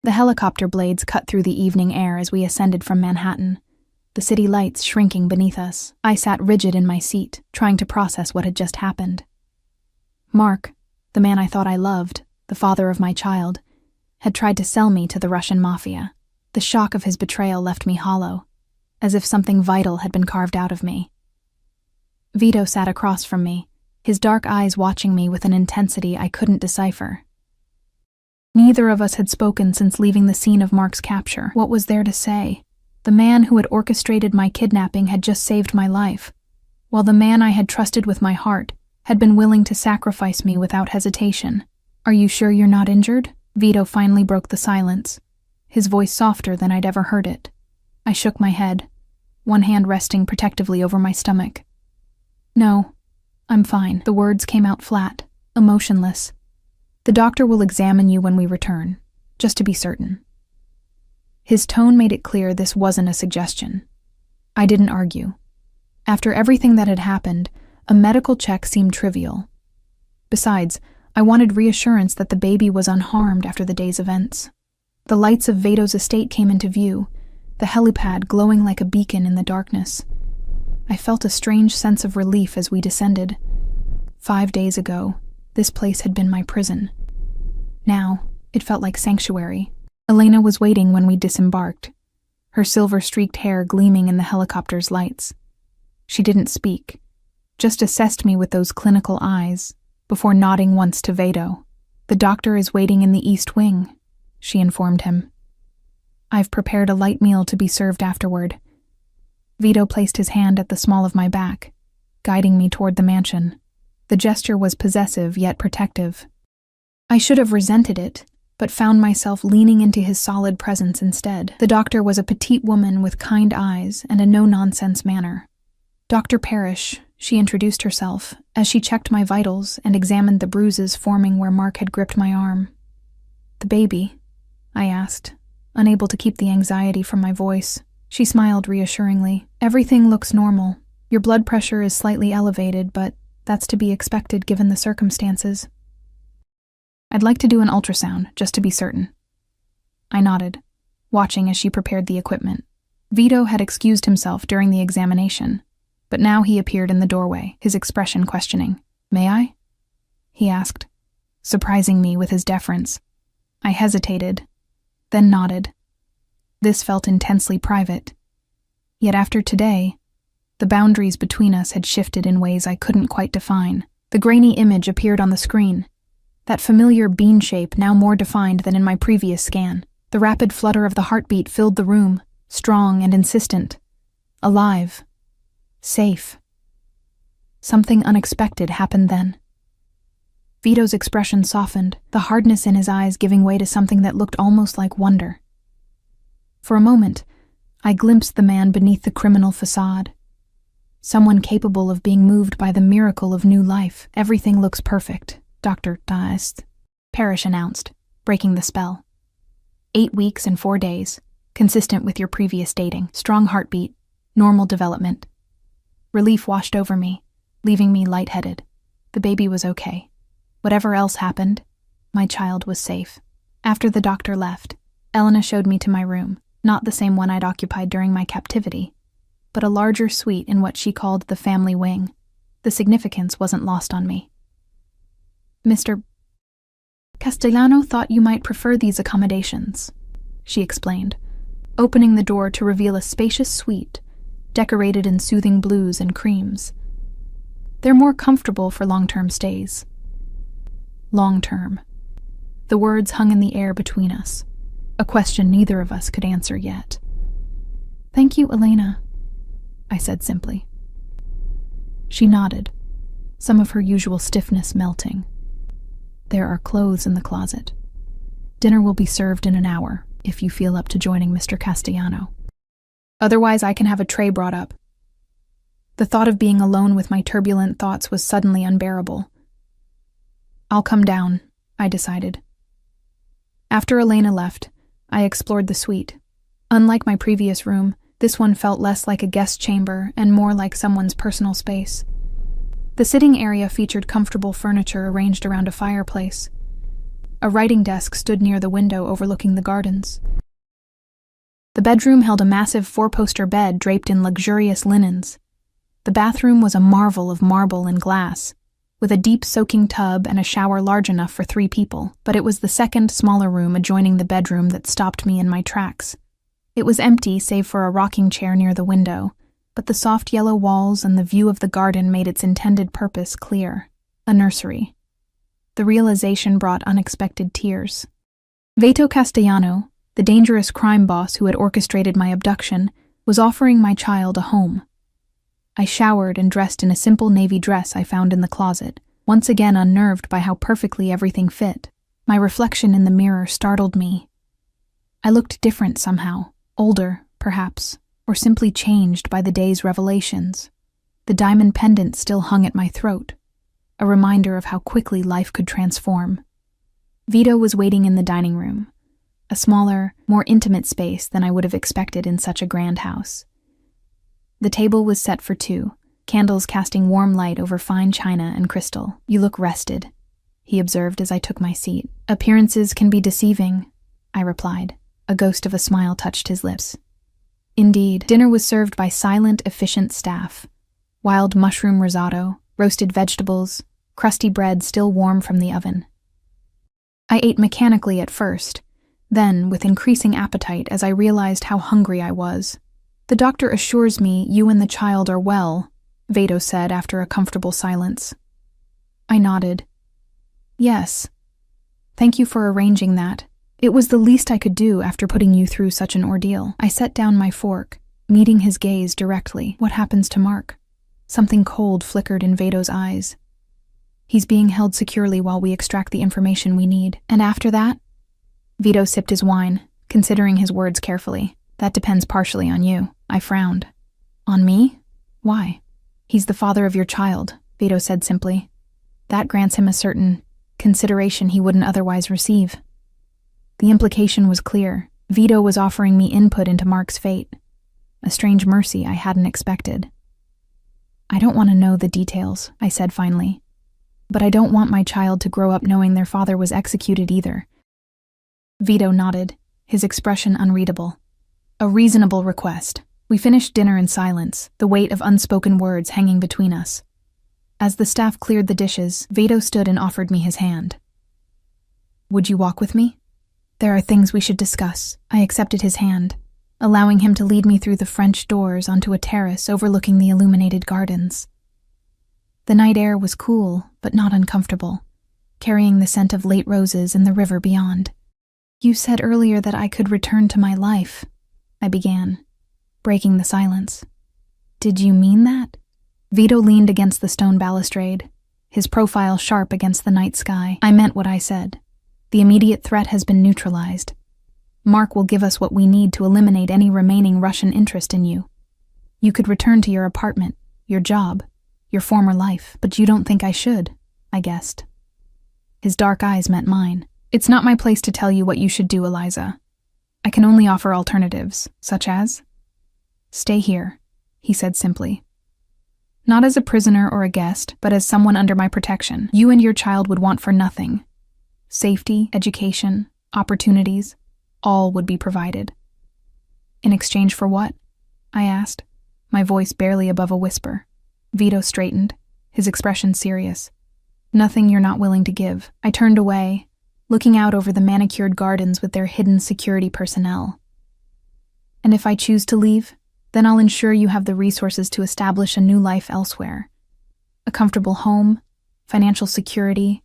The helicopter blades cut through the evening air as we ascended from Manhattan, the city lights shrinking beneath us. I sat rigid in my seat, trying to process what had just happened. Mark, the man I thought I loved, the father of my child, had tried to sell me to the Russian Mafia. The shock of his betrayal left me hollow, as if something vital had been carved out of me. Vito sat across from me, his dark eyes watching me with an intensity I couldn't decipher. Neither of us had spoken since leaving the scene of Mark's capture. What was there to say? The man who had orchestrated my kidnapping had just saved my life, while the man I had trusted with my heart had been willing to sacrifice me without hesitation. "Are you sure you're not injured?" Vito finally broke the silence, his voice softer than I'd ever heard it. I shook my head, one hand resting protectively over my stomach. "No, I'm fine." The words came out flat, emotionless. "The doctor will examine you when we return, just to be certain." His tone made it clear this wasn't a suggestion. I didn't argue. After everything that had happened, a medical check seemed trivial. Besides, I wanted reassurance that the baby was unharmed after the day's events. The lights of Vito's estate came into view, the helipad glowing like a beacon in the darkness. I felt a strange sense of relief as we descended. 5 days ago, this place had been my prison. Now, it felt like sanctuary. Elena was waiting when we disembarked, her silver-streaked hair gleaming in the helicopter's lights. She didn't speak, just assessed me with those clinical eyes, before nodding once to Vito. "The doctor is waiting in the East Wing," she informed him. "I've prepared a light meal to be served afterward." Vito placed his hand at the small of my back, guiding me toward the mansion. The gesture was possessive yet protective. I should have resented it, but found myself leaning into his solid presence instead. The doctor was a petite woman with kind eyes and a no-nonsense manner. "Dr. Parrish," she introduced herself, as she checked my vitals and examined the bruises forming where Mark had gripped my arm. "The baby?" I asked, unable to keep the anxiety from my voice. She smiled reassuringly. "Everything looks normal. Your blood pressure is slightly elevated, but that's to be expected given the circumstances. I'd like to do an ultrasound, just to be certain." I nodded, watching as she prepared the equipment. Vito had excused himself during the examination, but now he appeared in the doorway, his expression questioning. "May I?" he asked, surprising me with his deference. I hesitated, then nodded. This felt intensely private. Yet after today, the boundaries between us had shifted in ways I couldn't quite define. The grainy image appeared on the screen, that familiar bean shape now more defined than in my previous scan. The rapid flutter of the heartbeat filled the room, strong and insistent. Alive. Safe. Something unexpected happened then. Vito's expression softened, the hardness in his eyes giving way to something that looked almost like wonder. For a moment, I glimpsed the man beneath the criminal facade. Someone capable of being moved by the miracle of new life. "Everything looks perfect, Dr. Daest," Parrish announced, breaking the spell. 8 weeks and 4 days, consistent with your previous dating. Strong heartbeat, normal development. Relief washed over me, leaving me lightheaded. The baby was okay. Whatever else happened, my child was safe. After the doctor left, Elena showed me to my room, not the same one I'd occupied during my captivity, but a larger suite in what she called the family wing. The significance wasn't lost on me. "Mr. Castellano thought you might prefer these accommodations," she explained, opening the door to reveal a spacious suite, decorated in soothing blues and creams. "They're more comfortable for long-term stays." Long-term. The words hung in the air between us, a question neither of us could answer yet. "Thank you, Elena," I said simply. She nodded, some of her usual stiffness melting. "There are clothes in the closet. Dinner will be served in an hour, if you feel up to joining Mr. Castellano. Otherwise, I can have a tray brought up." The thought of being alone with my turbulent thoughts was suddenly unbearable. "I'll come down," I decided. After Elena left, I explored the suite. Unlike my previous room, this one felt less like a guest chamber and more like someone's personal space. The sitting area featured comfortable furniture arranged around a fireplace. A writing desk stood near the window overlooking the gardens. The bedroom held a massive four-poster bed draped in luxurious linens. The bathroom was a marvel of marble and glass, with a deep soaking tub and a shower large enough for 3 people, but it was the second, smaller room adjoining the bedroom that stopped me in my tracks. It was empty save for a rocking chair near the window, but the soft yellow walls and the view of the garden made its intended purpose clear: a nursery. The realization brought unexpected tears. Veto Castellano, the dangerous crime boss who had orchestrated my abduction, was offering my child a home. I showered and dressed in a simple navy dress I found in the closet, once again unnerved by how perfectly everything fit. My reflection in the mirror startled me. I looked different somehow, older, perhaps, or simply changed by the day's revelations. The diamond pendant still hung at my throat, a reminder of how quickly life could transform. Vito was waiting in the dining room, a smaller, more intimate space than I would have expected in such a grand house. The table was set for 2, candles casting warm light over fine china and crystal. "You look rested," he observed as I took my seat. "Appearances can be deceiving," I replied. A ghost of a smile touched his lips. Indeed, dinner was served by silent, efficient staff. Wild mushroom risotto, roasted vegetables, crusty bread still warm from the oven. I ate mechanically at first, then with increasing appetite as I realized how hungry I was. "The doctor assures me you and the child are well," Veto said after a comfortable silence. I nodded. "Yes. Thank you for arranging that. It was the least I could do after putting you through such an ordeal." I set down my fork, meeting his gaze directly. "What happens to Mark?" Something cold flickered in Veto's eyes. "He's being held securely while we extract the information we need. And after that?" Vito sipped his wine, considering his words carefully. "That depends partially on you." I frowned. "On me? Why?" "He's the father of your child," Vito said simply. "That grants him a certain consideration he wouldn't otherwise receive." The implication was clear. Vito was offering me input into Mark's fate. A strange mercy I hadn't expected. "I don't want to know the details," I said finally. "But I don't want my child to grow up knowing their father was executed either." Vito nodded, his expression unreadable. "A reasonable request." We finished dinner in silence, the weight of unspoken words hanging between us. As the staff cleared the dishes, Vito stood and offered me his hand. "Would you walk with me? There are things we should discuss." I accepted his hand, allowing him to lead me through the French doors onto a terrace overlooking the illuminated gardens. The night air was cool, but not uncomfortable, carrying the scent of late roses and the river beyond. "You said earlier that I could return to my life," I began, breaking the silence. "Did you mean that?" Vito leaned against the stone balustrade, his profile sharp against the night sky. "I meant what I said. The immediate threat has been neutralized. Mark will give us what we need to eliminate any remaining Russian interest in you. You could return to your apartment, your job, your former life, but you don't think I should," I guessed. His dark eyes met mine. "It's not my place to tell you what you should do, Eliza. I can only offer alternatives, such as..." "Stay here," he said simply. "Not as a prisoner or a guest, but as someone under my protection. You and your child would want for nothing. Safety, education, opportunities, all would be provided." "In exchange for what?" I asked, my voice barely above a whisper. Vito straightened, his expression serious. "Nothing you're not willing to give." I turned away, looking out over the manicured gardens with their hidden security personnel. "And if I choose to leave, then I'll ensure you have the resources to establish a new life elsewhere. A comfortable home, financial security,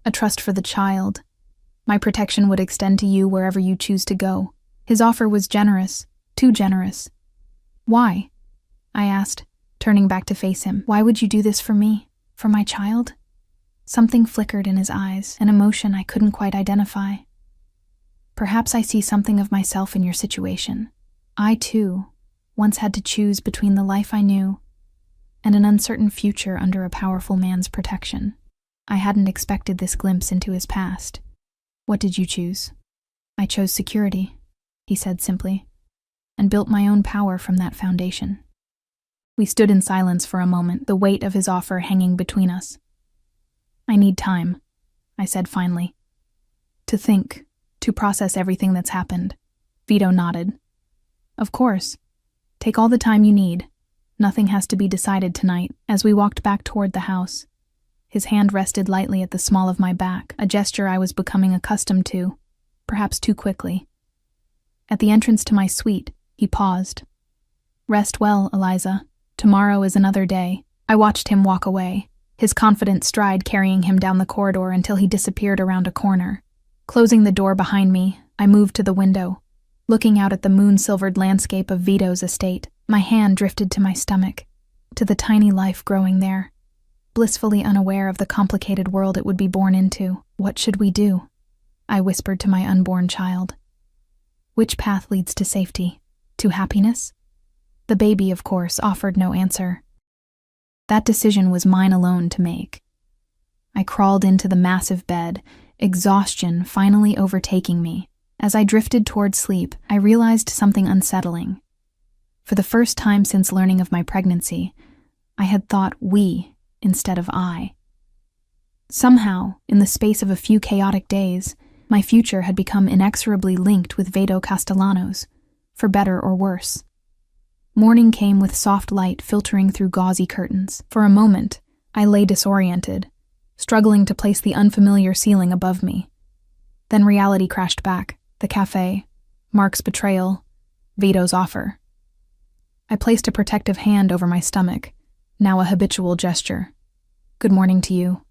a trust for the child. My protection would extend to you wherever you choose to go." His offer was generous, too generous. "Why?" I asked, turning back to face him. "Why would you do this for me? For my child?" Something flickered in his eyes, an emotion I couldn't quite identify. "Perhaps I see something of myself in your situation. I, too, once had to choose between the life I knew and an uncertain future under a powerful man's protection. I hadn't expected this glimpse into his past." "What did you choose?" "I chose security," he said simply, "and built my own power from that foundation." We stood in silence for a moment, the weight of his offer hanging between us. "I need time," I said finally. To think, to process everything that's happened. Vito nodded. Of course. Take all the time you need. Nothing has to be decided tonight. As we walked back toward the house, his hand rested lightly at the small of my back, a gesture I was becoming accustomed to, perhaps too quickly. At the entrance to my suite, he paused. Rest well, Eliza. Tomorrow is another day. I watched him walk away, his confident stride carrying him down the corridor until he disappeared around a corner. Closing the door behind me, I moved to the window. Looking out at the moon-silvered landscape of Vito's estate, my hand drifted to my stomach, to the tiny life growing there. Blissfully unaware of the complicated world it would be born into. What should we do? I whispered to my unborn child. Which path leads to safety? To happiness? The baby, of course, offered no answer. That decision was mine alone to make. I crawled into the massive bed, exhaustion finally overtaking me. As I drifted toward sleep, I realized something unsettling. For the first time since learning of my pregnancy, I had thought we instead of I. Somehow, in the space of a few chaotic days, my future had become inexorably linked with Vito Castellanos, for better or worse. Morning came with soft light filtering through gauzy curtains. For a moment, I lay disoriented, struggling to place the unfamiliar ceiling above me. Then reality crashed back. The cafe, Mark's betrayal, Vito's offer. I placed a protective hand over my stomach, now a habitual gesture. Good morning to you,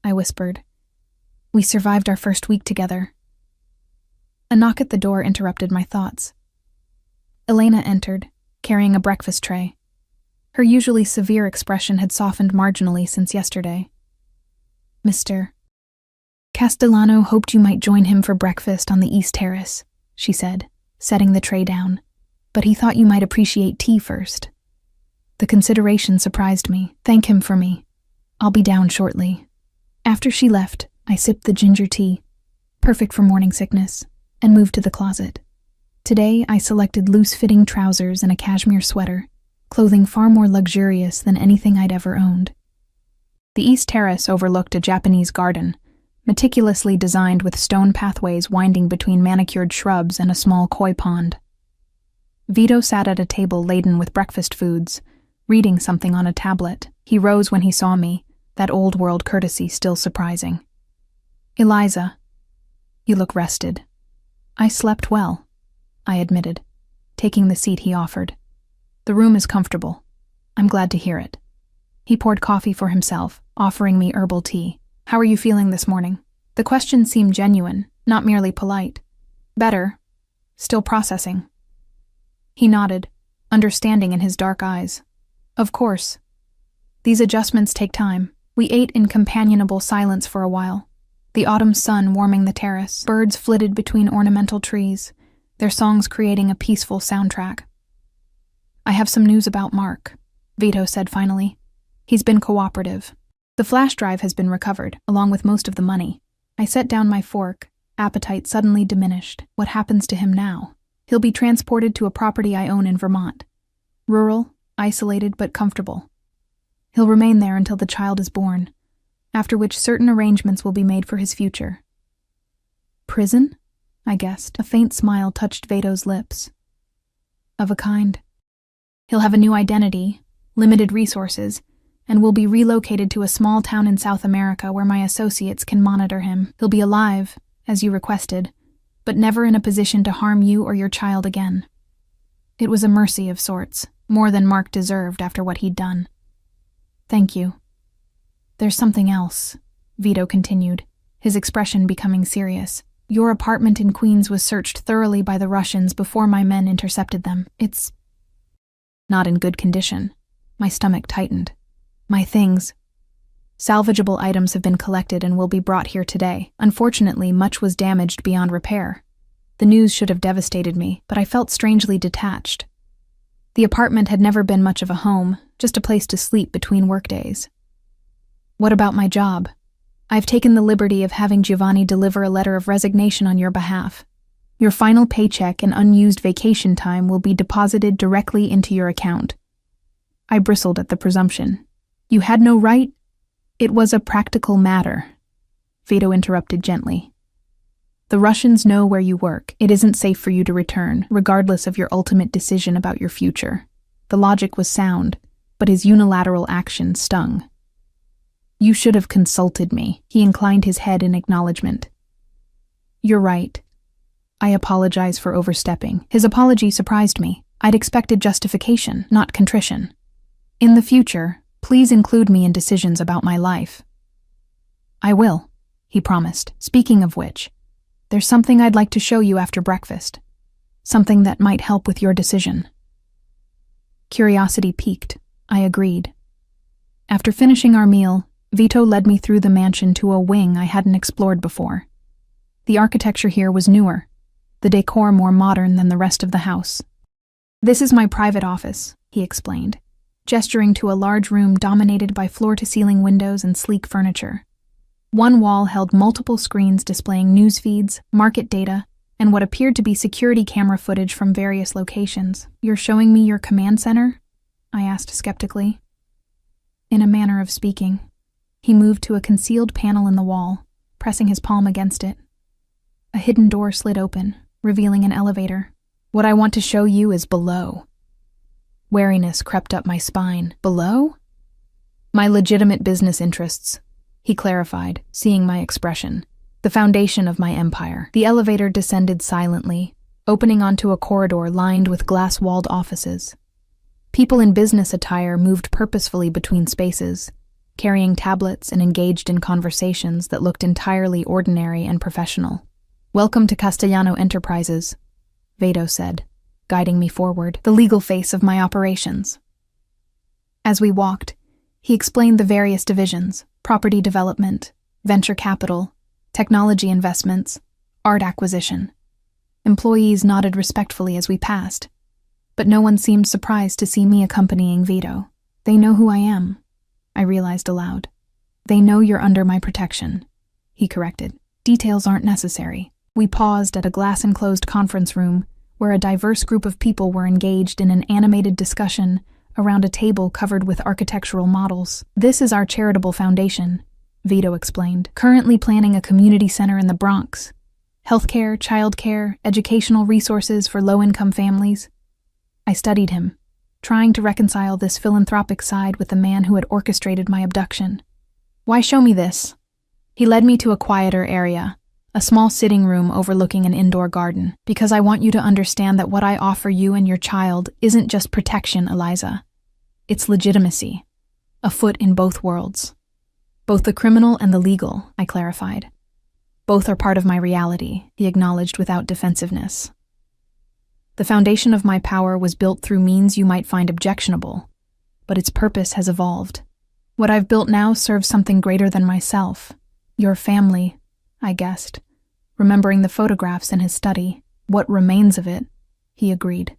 I whispered. We survived our first week together. A knock at the door interrupted my thoughts. Elena entered, carrying a breakfast tray. Her usually severe expression had softened marginally since yesterday. Mr. Castellano hoped you might join him for breakfast on the East Terrace, she said, setting the tray down. But he thought you might appreciate tea first. The consideration surprised me. Thank him for me. I'll be down shortly. After she left, I sipped the ginger tea, perfect for morning sickness, and moved to the closet. Today, I selected loose-fitting trousers and a cashmere sweater, clothing far more luxurious than anything I'd ever owned. The East Terrace overlooked a Japanese garden, meticulously designed with stone pathways winding between manicured shrubs and a small koi pond. Vito sat at a table laden with breakfast foods, reading something on a tablet. He rose when he saw me, that old-world courtesy still surprising. Eliza, you look rested. I slept well, I admitted, taking the seat he offered. The room is comfortable. I'm glad to hear it. He poured coffee for himself, offering me herbal tea. How are you feeling this morning? The question seemed genuine, not merely polite. Better. Still processing. He nodded, understanding in his dark eyes. Of course. These adjustments take time. We ate in companionable silence for a while. The autumn sun warming the terrace. Birds flitted between ornamental trees, their songs creating a peaceful soundtrack. I have some news about Mark, Vito said finally. He's been cooperative. The flash drive has been recovered, along with most of the money. I set down my fork, appetite suddenly diminished. What happens to him now? He'll be transported to a property I own in Vermont. Rural, isolated, but comfortable. He'll remain there until the child is born, after which certain arrangements will be made for his future. Prison? I guessed. A faint smile touched Vito's lips. Of a kind. He'll have a new identity, limited resources, and will be relocated to a small town in South America where my associates can monitor him. He'll be alive, as you requested, but never in a position to harm you or your child again. It was a mercy of sorts, more than Mark deserved after what he'd done. Thank you. There's something else, Vito continued, his expression becoming serious. Your apartment in Queens was searched thoroughly by the Russians before my men intercepted them. It's not in good condition. My stomach tightened. My things. Salvageable items have been collected and will be brought here today. Unfortunately, much was damaged beyond repair. The news should have devastated me, but I felt strangely detached. The apartment had never been much of a home, just a place to sleep between workdays. What about my job? I've taken the liberty of having Giovanni deliver a letter of resignation on your behalf. Your final paycheck and unused vacation time will be deposited directly into your account. I bristled at the presumption. You had no right? It was a practical matter, Vito interrupted gently. The Russians know where you work. It isn't safe for you to return, regardless of your ultimate decision about your future. The logic was sound, but his unilateral action stung. You should have consulted me. He inclined his head in acknowledgement. You're right. I apologize for overstepping. His apology surprised me. I'd expected justification, not contrition. In the future, please include me in decisions about my life. I will, he promised. Speaking of which, there's something I'd like to show you after breakfast. Something that might help with your decision. Curiosity piqued. I agreed. After finishing our meal, Vito led me through the mansion to a wing I hadn't explored before. The architecture here was newer, the decor more modern than the rest of the house. This is my private office, he explained, gesturing to a large room dominated by floor-to-ceiling windows and sleek furniture. One wall held multiple screens displaying news feeds, market data, and what appeared to be security camera footage from various locations. You're showing me your command center? I asked skeptically. In a manner of speaking. He moved to a concealed panel in the wall, pressing his palm against it. A hidden door slid open, revealing an elevator. What I want to show you is below. Wariness crept up my spine. Below? My legitimate business interests, he clarified, seeing my expression. The foundation of my empire. The elevator descended silently, opening onto a corridor lined with glass-walled offices. People in business attire moved purposefully between spaces, carrying tablets and engaged in conversations that looked entirely ordinary and professional. Welcome to Castellano Enterprises, Vito said, guiding me forward, the legal face of my operations. As we walked, he explained the various divisions: property development, venture capital, technology investments, art acquisition. Employees nodded respectfully as we passed, but no one seemed surprised to see me accompanying Vito. They know who I am, I realized aloud. They know you're under my protection, he corrected. Details aren't necessary. We paused at a glass-enclosed conference room where a diverse group of people were engaged in an animated discussion around a table covered with architectural models. This is our charitable foundation, Vito explained, currently planning a community center in the Bronx. Healthcare, childcare, educational resources for low-income families. I studied him, trying to reconcile this philanthropic side with the man who had orchestrated my abduction. Why show me this? He led me to a quieter area, a small sitting room overlooking an indoor garden, because I want you to understand that what I offer you and your child isn't just protection, Eliza. It's legitimacy, a foot in both worlds. Both the criminal and the legal, I clarified. Both are part of my reality, he acknowledged without defensiveness. The foundation of my power was built through means you might find objectionable, but its purpose has evolved. What I've built now serves something greater than myself. Your family, I guessed, remembering the photographs in his study. What remains of it, he agreed,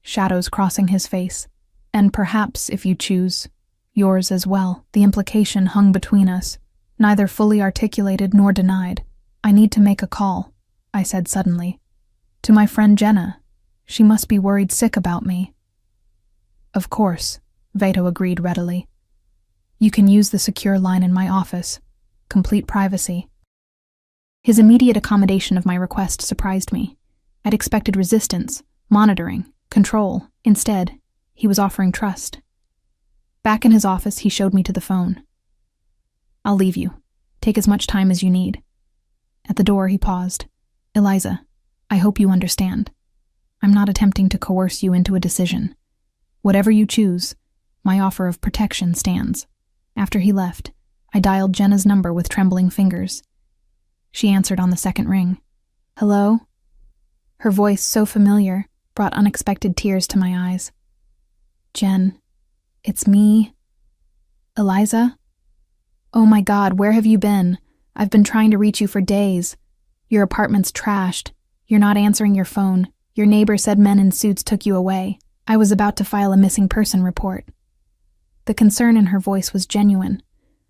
shadows crossing his face. And perhaps, if you choose, yours as well. The implication hung between us, neither fully articulated nor denied. I need to make a call, I said suddenly. To my friend Jenna. She must be worried sick about me. Of course, Vito agreed readily. You can use the secure line in my office. Complete privacy. His immediate accommodation of my request surprised me. I'd expected resistance, monitoring, control. Instead, he was offering trust. Back in his office, he showed me to the phone. I'll leave you. Take as much time as you need. At the door, he paused. Eliza, I hope you understand. I'm not attempting to coerce you into a decision. Whatever you choose, my offer of protection stands. After he left, I dialed Jenna's number with trembling fingers. She answered on the second ring. Hello? Her voice, so familiar, brought unexpected tears to my eyes. Jen, it's me. Eliza? Oh my God, where have you been? I've been trying to reach you for days. Your apartment's trashed. You're not answering your phone. Your neighbor said men in suits took you away. I was about to file a missing person report. The concern in her voice was genuine,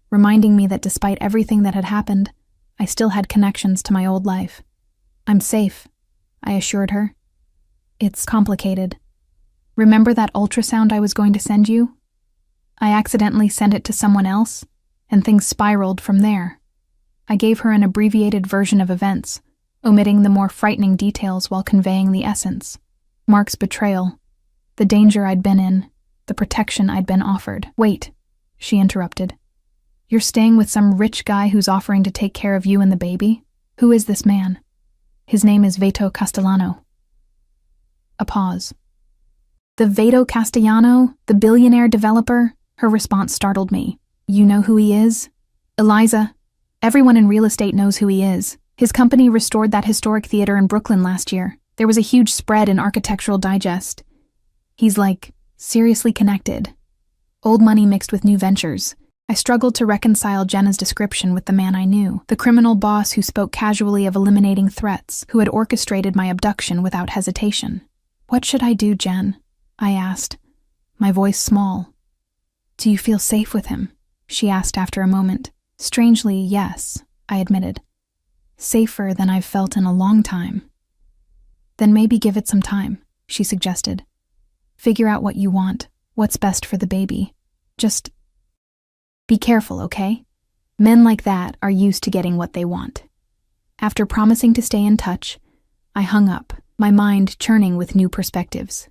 reminding me that despite everything that had happened, I still had connections to my old life. I'm safe, I assured her. It's complicated. Remember that ultrasound I was going to send you? I accidentally sent it to someone else, and things spiraled from there. I gave her an abbreviated version of events, omitting the more frightening details while conveying the essence. Mark's betrayal, the danger I'd been in, the protection I'd been offered. "Wait," she interrupted. "You're staying with some rich guy who's offering to take care of you and the baby? Who is this man?" "His name is Vito Castellano." A pause. "The Vito Castellano, the billionaire developer?" Her response startled me. "You know who he is?" "Eliza, everyone in real estate knows who he is. His company restored that historic theater in Brooklyn last year. There was a huge spread in Architectural Digest. He's seriously connected. Old money mixed with new ventures." I struggled to reconcile Jenna's description with the man I knew, the criminal boss who spoke casually of eliminating threats, who had orchestrated my abduction without hesitation. "What should I do, Jen?" I asked, my voice small. "Do you feel safe with him?" she asked after a moment. "Strangely, yes," I admitted. "Safer than I've felt in a long time." "Then maybe give it some time," she suggested. "Figure out what you want, what's best for the baby. Just be careful, okay? Men like that are used to getting what they want." After promising to stay in touch, I hung up, my mind churning with new perspectives.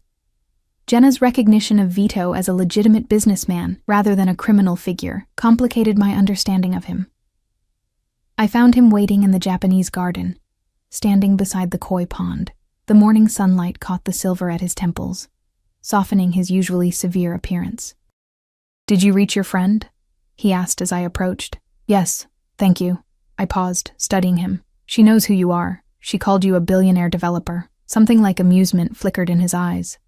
Jenna's recognition of Vito as a legitimate businessman rather than a criminal figure complicated my understanding of him. I found him waiting in the Japanese garden, standing beside the koi pond. The morning sunlight caught the silver at his temples, softening his usually severe appearance. "Did you reach your friend?" he asked as I approached. "Yes, thank you." I paused, studying him. "She knows who you are. She called you a billionaire developer." Something like amusement flickered in his eyes.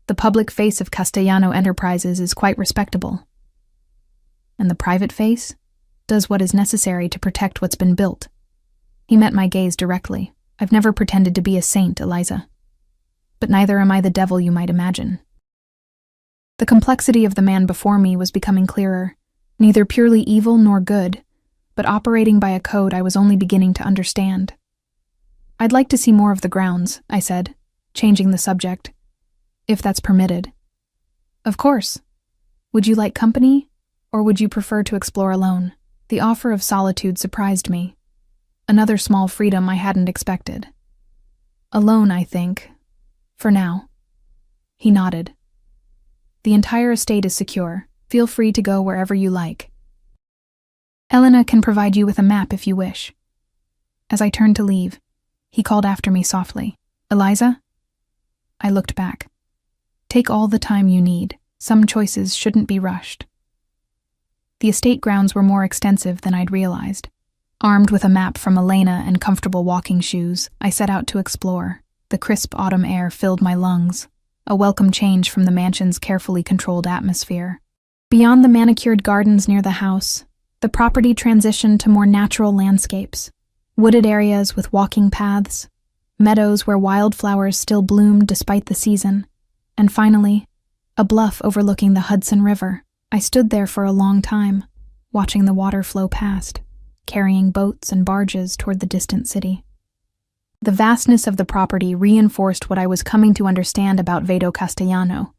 "The public face of Castellano Enterprises is quite respectable." "And the private face? Does what is necessary to protect what's been built." He met my gaze directly. "I've never pretended to be a saint, Eliza. But neither am I the devil you might imagine." The complexity of the man before me was becoming clearer. Neither purely evil nor good, but operating by a code I was only beginning to understand. "I'd like to see more of the grounds," I said, changing the subject. "If that's permitted." "Of course. Would you like company, or would you prefer to explore alone?" The offer of solitude surprised me. Another small freedom I hadn't expected. "Alone, I think. For now." He nodded. "The entire estate is secure. Feel free to go wherever you like. Elena can provide you with a map if you wish." As I turned to leave, he called after me softly. "Eliza?" I looked back. "Take all the time you need. Some choices shouldn't be rushed." The estate grounds were more extensive than I'd realized. Armed with a map from Elena and comfortable walking shoes, I set out to explore. The crisp autumn air filled my lungs, a welcome change from the mansion's carefully controlled atmosphere. Beyond the manicured gardens near the house, the property transitioned to more natural landscapes, wooded areas with walking paths, meadows where wildflowers still bloomed despite the season, and finally, a bluff overlooking the Hudson River. I stood there for a long time, watching the water flow past, carrying boats and barges toward the distant city. The vastness of the property reinforced what I was coming to understand about Vito Castellano.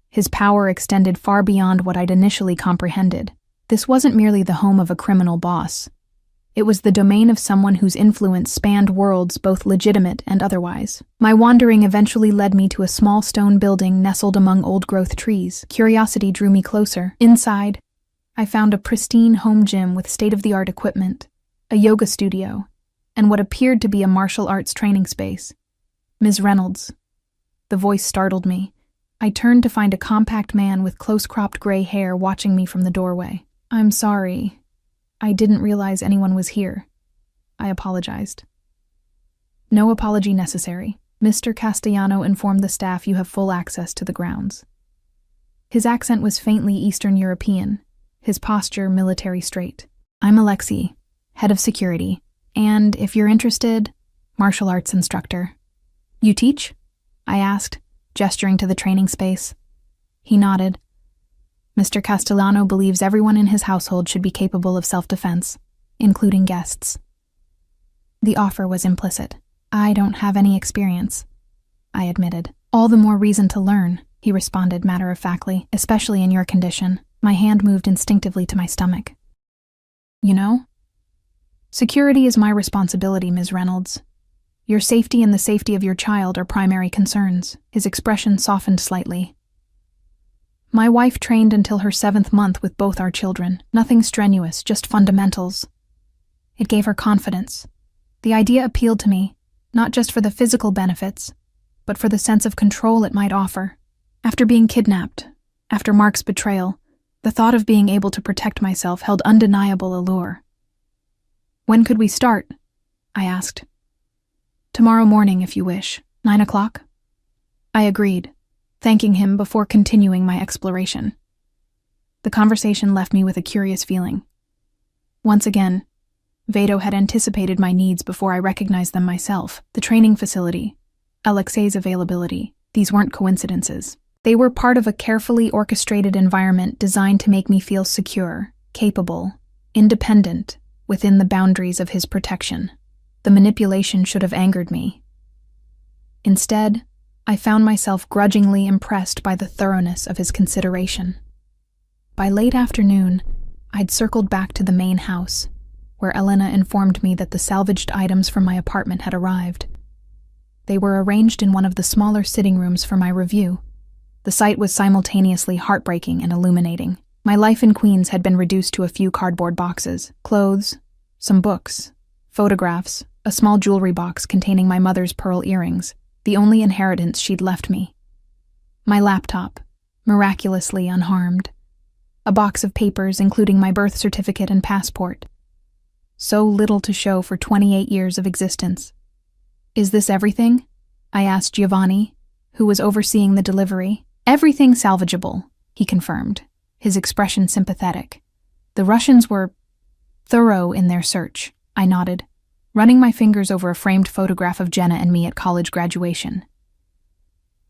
His power extended far beyond what I'd initially comprehended. This wasn't merely the home of a criminal boss. It was the domain of someone whose influence spanned worlds both legitimate and otherwise. My wandering eventually led me to a small stone building nestled among old-growth trees. Curiosity drew me closer. Inside, I found a pristine home gym with state-of-the-art equipment, a yoga studio, and what appeared to be a martial arts training space. "Ms. Reynolds." The voice startled me. I turned to find a compact man with close-cropped gray hair watching me from the doorway. "I'm sorry. I didn't realize anyone was here." I apologized. "No apology necessary. Mr. Castellano informed the staff you have full access to the grounds." His accent was faintly Eastern European, his posture military straight. "I'm Alexei, head of security, and, if you're interested, martial arts instructor." "You teach?" I asked, gesturing to the training space. He nodded. "Mr. Castellano believes everyone in his household should be capable of self-defense, including guests." The offer was implicit. "I don't have any experience," I admitted. "All the more reason to learn," he responded matter-of-factly, "especially in your condition." My hand moved instinctively to my stomach. "You know?" Security is my responsibility, Ms. Reynolds. Your safety and the safety of your child are primary concerns. His expression softened slightly. My wife trained until her 7th month with both our children. Nothing strenuous, just fundamentals. It gave her confidence. The idea appealed to me, not just for the physical benefits, but for the sense of control it might offer. After being kidnapped, after Mark's betrayal, the thought of being able to protect myself held undeniable allure. When could we start? I asked. Tomorrow morning, if you wish. 9 o'clock? I agreed, thanking him before continuing my exploration. The conversation left me with a curious feeling. Once again, Vado had anticipated my needs before I recognized them myself. The training facility, Alexei's availability, these weren't coincidences. They were part of a carefully orchestrated environment designed to make me feel secure, capable, independent, within the boundaries of his protection. The manipulation should have angered me. Instead, I found myself grudgingly impressed by the thoroughness of his consideration. By late afternoon, I'd circled back to the main house, where Elena informed me that the salvaged items from my apartment had arrived. They were arranged in one of the smaller sitting rooms for my review. The sight was simultaneously heartbreaking and illuminating. My life in Queens had been reduced to a few cardboard boxes, clothes, some books, photographs, a small jewelry box containing my mother's pearl earrings, the only inheritance she'd left me. My laptop, miraculously unharmed. A box of papers including my birth certificate and passport. So little to show for 28 years of existence. Is this everything? I asked Giovanni, who was overseeing the delivery. Everything salvageable, he confirmed, his expression sympathetic. The Russians were thorough in their search, I nodded, running my fingers over a framed photograph of Jenna and me at college graduation.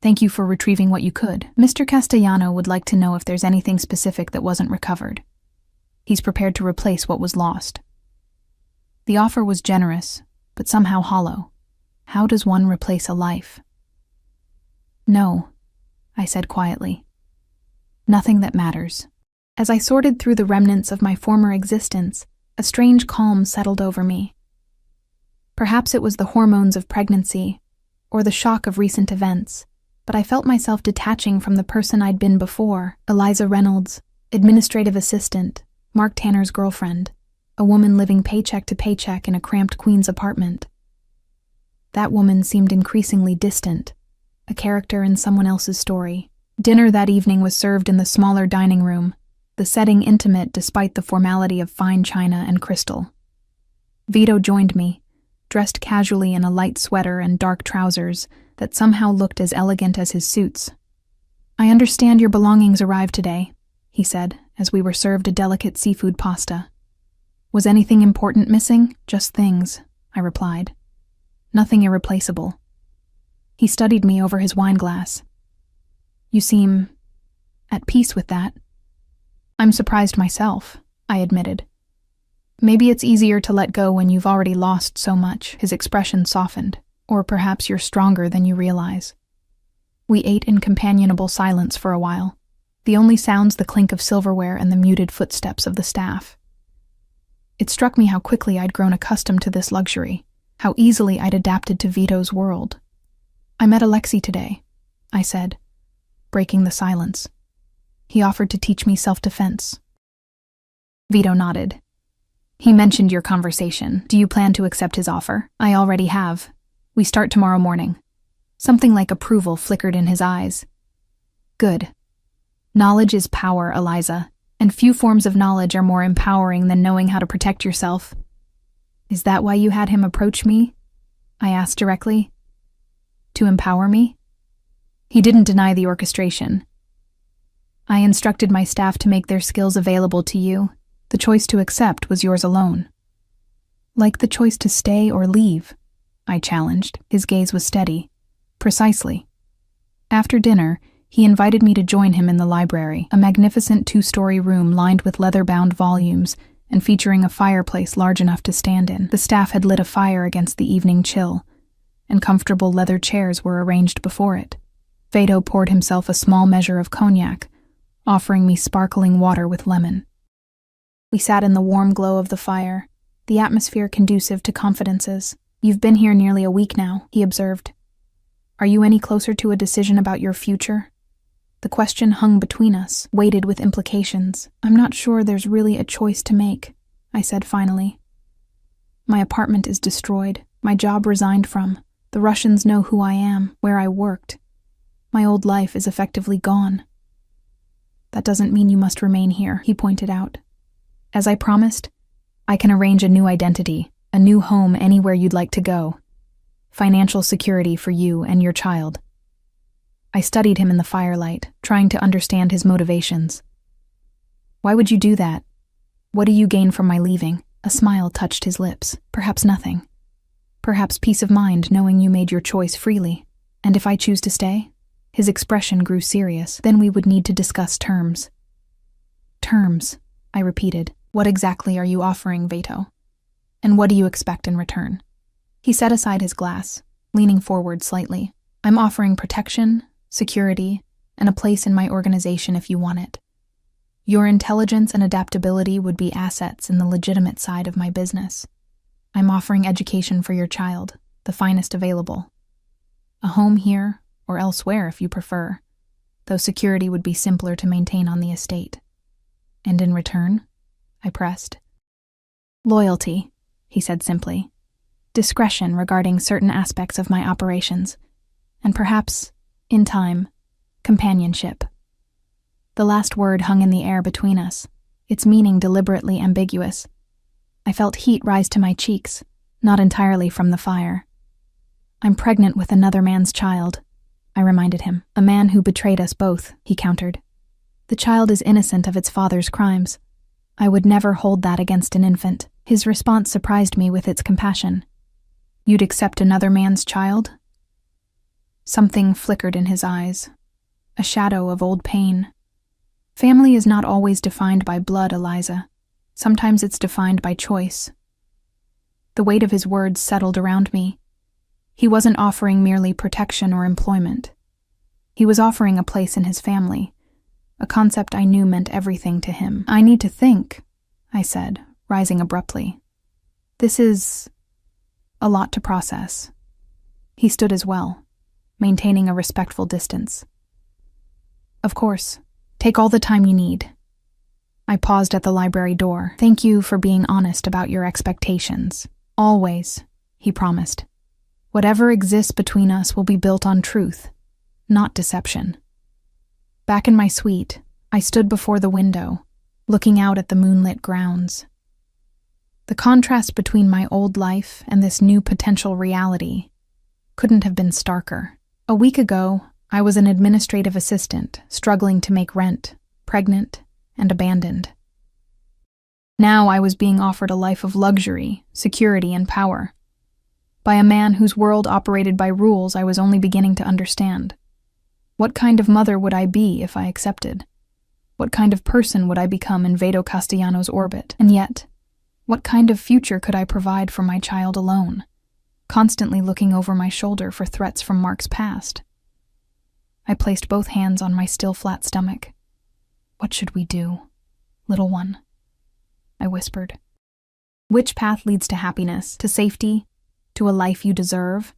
Thank you for retrieving what you could. Mr. Castellano would like to know if there's anything specific that wasn't recovered. He's prepared to replace what was lost. The offer was generous, but somehow hollow. How does one replace a life? No, I said quietly. Nothing that matters. As I sorted through the remnants of my former existence, a strange calm settled over me. Perhaps it was the hormones of pregnancy, or the shock of recent events, but I felt myself detaching from the person I'd been before, Eliza Reynolds, administrative assistant, Mark Tanner's girlfriend, a woman living paycheck to paycheck in a cramped Queens apartment. That woman seemed increasingly distant, a character in someone else's story. Dinner that evening was served in the smaller dining room, the setting intimate despite the formality of fine china and crystal. Vito joined me, dressed casually in a light sweater and dark trousers that somehow looked as elegant as his suits. I understand your belongings arrived today, he said, as we were served a delicate seafood pasta. Was anything important missing? Just things, I replied. Nothing irreplaceable. He studied me over his wineglass. You seem at peace with that. I'm surprised myself, I admitted. Maybe it's easier to let go when you've already lost so much. His expression softened. Or perhaps you're stronger than you realize. We ate in companionable silence for a while, the only sounds the clink of silverware and the muted footsteps of the staff. It struck me how quickly I'd grown accustomed to this luxury, how easily I'd adapted to Vito's world. I met Alexei today, I said, breaking the silence. He offered to teach me self-defense. Vito nodded. He mentioned your conversation. Do you plan to accept his offer? I already have. We start tomorrow morning. Something like approval flickered in his eyes. Good. Knowledge is power, Eliza, and few forms of knowledge are more empowering than knowing how to protect yourself. Is that why you had him approach me? I asked directly. To empower me? He didn't deny the orchestration. I instructed my staff to make their skills available to you. The choice to accept was yours alone. Like the choice to stay or leave, I challenged. His gaze was steady. Precisely. After dinner, he invited me to join him in the library, a magnificent 2-story room lined with leather-bound volumes and featuring a fireplace large enough to stand in. The staff had lit a fire against the evening chill, and comfortable leather chairs were arranged before it. Vado poured himself a small measure of cognac, offering me sparkling water with lemon. We sat in the warm glow of the fire, the atmosphere conducive to confidences. "You've been here nearly a week now," he observed. "Are you any closer to a decision about your future?" The question hung between us, weighted with implications. "I'm not sure there's really a choice to make," I said finally. "My apartment is destroyed, my job resigned from. The Russians know who I am, where I worked. My old life is effectively gone." "That doesn't mean you must remain here," he pointed out. "As I promised, I can arrange a new identity, a new home anywhere you'd like to go. Financial security for you and your child." I studied him in the firelight, trying to understand his motivations. "Why would you do that? What do you gain from my leaving?" A smile touched his lips. "Perhaps nothing. Perhaps peace of mind knowing you made your choice freely. And if I choose to stay?" His expression grew serious. "Then we would need to discuss terms." "Terms," I repeated. "What exactly are you offering, Veto? And what do you expect in return?" He set aside his glass, leaning forward slightly. "I'm offering protection, security, and a place in my organization if you want it. Your intelligence and adaptability would be assets in the legitimate side of my business. I'm offering education for your child, the finest available. A home here, or elsewhere if you prefer, though security would be simpler to maintain on the estate." "And in return?" I pressed. "Loyalty," he said simply. "Discretion regarding certain aspects of my operations. And perhaps, in time, companionship." The last word hung in the air between us, its meaning deliberately ambiguous. I felt heat rise to my cheeks, not entirely from the fire. "I'm pregnant with another man's child," I reminded him. "A man who betrayed us both," he countered. "The child is innocent of its father's crimes. I would never hold that against an infant." His response surprised me with its compassion. "You'd accept another man's child?" Something flickered in his eyes, a shadow of old pain. "Family is not always defined by blood, Eliza. Sometimes it's defined by choice." The weight of his words settled around me. He wasn't offering merely protection or employment. He was offering a place in his family, a concept I knew meant everything to him. "I need to think," I said, rising abruptly. "This is a lot to process." He stood as well, maintaining a respectful distance. "Of course, take all the time you need." I paused at the library door. "Thank you for being honest about your expectations. Always," he promised. "Whatever exists between us will be built on truth, not deception." Back in my suite, I stood before the window, looking out at the moonlit grounds. The contrast between my old life and this new potential reality couldn't have been starker. A week ago, I was an administrative assistant, struggling to make rent, pregnant, and abandoned. Now I was being offered a life of luxury, security, and power, by a man whose world operated by rules I was only beginning to understand. What kind of mother would I be if I accepted? What kind of person would I become in Vado Castellano's orbit? And yet, what kind of future could I provide for my child alone, constantly looking over my shoulder for threats from Mark's past? I placed both hands on my still flat stomach. "What should we do, little one?" I whispered. "Which path leads to happiness, to safety, to a life you deserve?"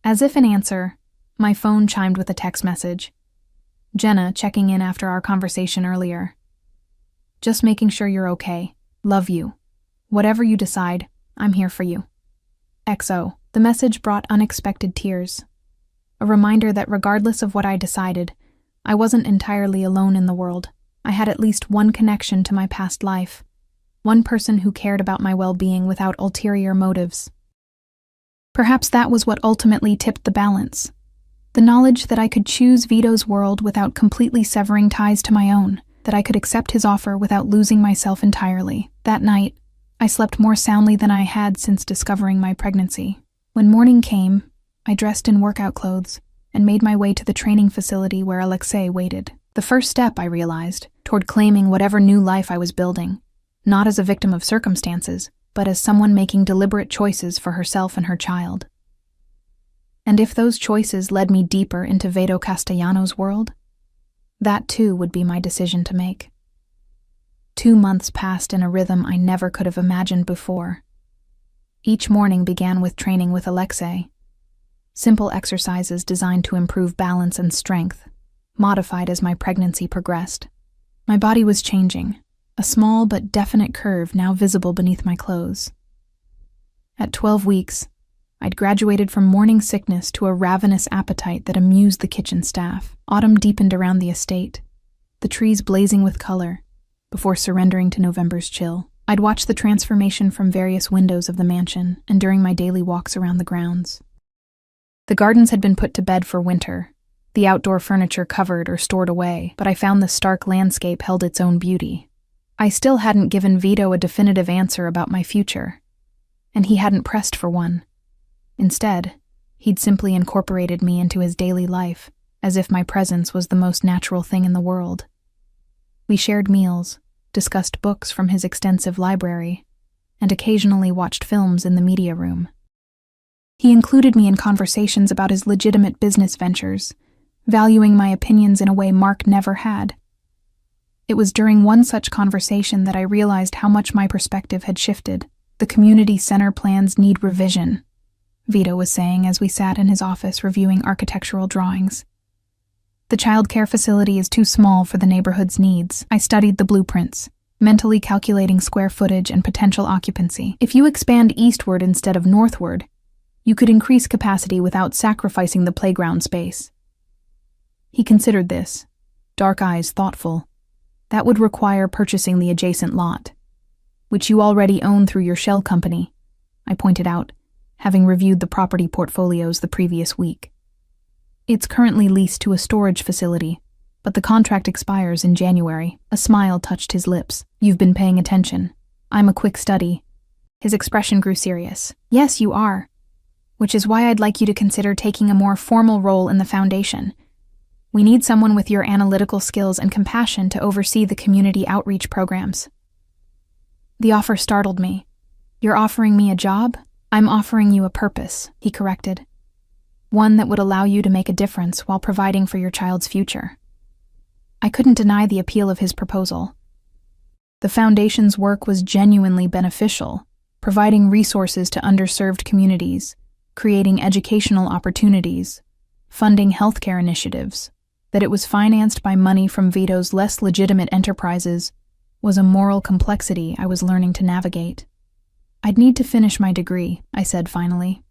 As if in answer, my phone chimed with a text message. Jenna checking in after our conversation earlier. "Just making sure you're okay. Love you. Whatever you decide, I'm here for you. XO." The message brought unexpected tears. A reminder that regardless of what I decided, I wasn't entirely alone in the world. I had at least one connection to my past life, one person who cared about my well-being without ulterior motives. Perhaps that was what ultimately tipped the balance. The knowledge that I could choose Vito's world without completely severing ties to my own, that I could accept his offer without losing myself entirely. That night, I slept more soundly than I had since discovering my pregnancy. When morning came, I dressed in workout clothes and made my way to the training facility where Alexei waited. The first step, I realized, toward claiming whatever new life I was building, not as a victim of circumstances, but as someone making deliberate choices for herself and her child. And if those choices led me deeper into Vado Castellano's world, that too would be my decision to make. 2 months passed in a rhythm I never could have imagined before. Each morning began with training with Alexei. Simple exercises designed to improve balance and strength, modified as my pregnancy progressed. My body was changing, a small but definite curve now visible beneath my clothes. At 12 weeks, I'd graduated from morning sickness to a ravenous appetite that amused the kitchen staff. Autumn deepened around the estate, the trees blazing with color, before surrendering to November's chill. I'd watch the transformation from various windows of the mansion and during my daily walks around the grounds. The gardens had been put to bed for winter, the outdoor furniture covered or stored away, but I found the stark landscape held its own beauty. I still hadn't given Vito a definitive answer about my future, and he hadn't pressed for one. Instead, he'd simply incorporated me into his daily life, as if my presence was the most natural thing in the world. We shared meals, discussed books from his extensive library, and occasionally watched films in the media room. He included me in conversations about his legitimate business ventures, valuing my opinions in a way Mark never had. It was during one such conversation that I realized how much my perspective had shifted. The community center plans need revision, Vito was saying as we sat in his office reviewing architectural drawings. The childcare facility is too small for the neighborhood's needs. I studied the blueprints, mentally calculating square footage and potential occupancy. If you expand eastward instead of northward, you could increase capacity without sacrificing the playground space. He considered this, dark eyes thoughtful. That would require purchasing the adjacent lot, which you already own through your shell company, I pointed out, having reviewed the property portfolios the previous week. It's currently leased to a storage facility, but the contract expires in January. A smile touched his lips. You've been paying attention. I'm a quick study. His expression grew serious. Yes, you are. Which is why I'd like you to consider taking a more formal role in the foundation. We need someone with your analytical skills and compassion to oversee the community outreach programs. The offer startled me. You're offering me a job? I'm offering you a purpose, he corrected. One that would allow you to make a difference while providing for your child's future. I couldn't deny the appeal of his proposal. The foundation's work was genuinely beneficial, providing resources to underserved communities, creating educational opportunities, funding healthcare initiatives. That it was financed by money from Vito's less legitimate enterprises was a moral complexity I was learning to navigate. I'd need to finish my degree, I said finally.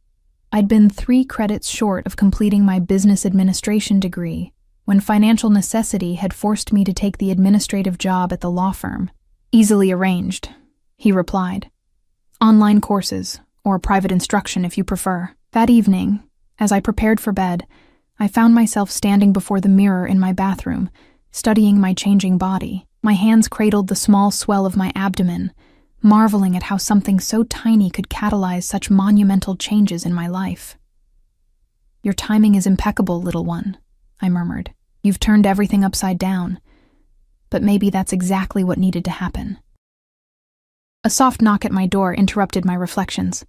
I'd been 3 credits short of completing my business administration degree when financial necessity had forced me to take the administrative job at the law firm. Easily arranged, he replied. Online courses, or private instruction if you prefer. That evening, as I prepared for bed, I found myself standing before the mirror in my bathroom, studying my changing body. My hands cradled the small swell of my abdomen, marveling at how something so tiny could catalyze such monumental changes in my life. Your timing is impeccable, little one, I murmured. You've turned everything upside down. But maybe that's exactly what needed to happen. A soft knock at my door interrupted my reflections.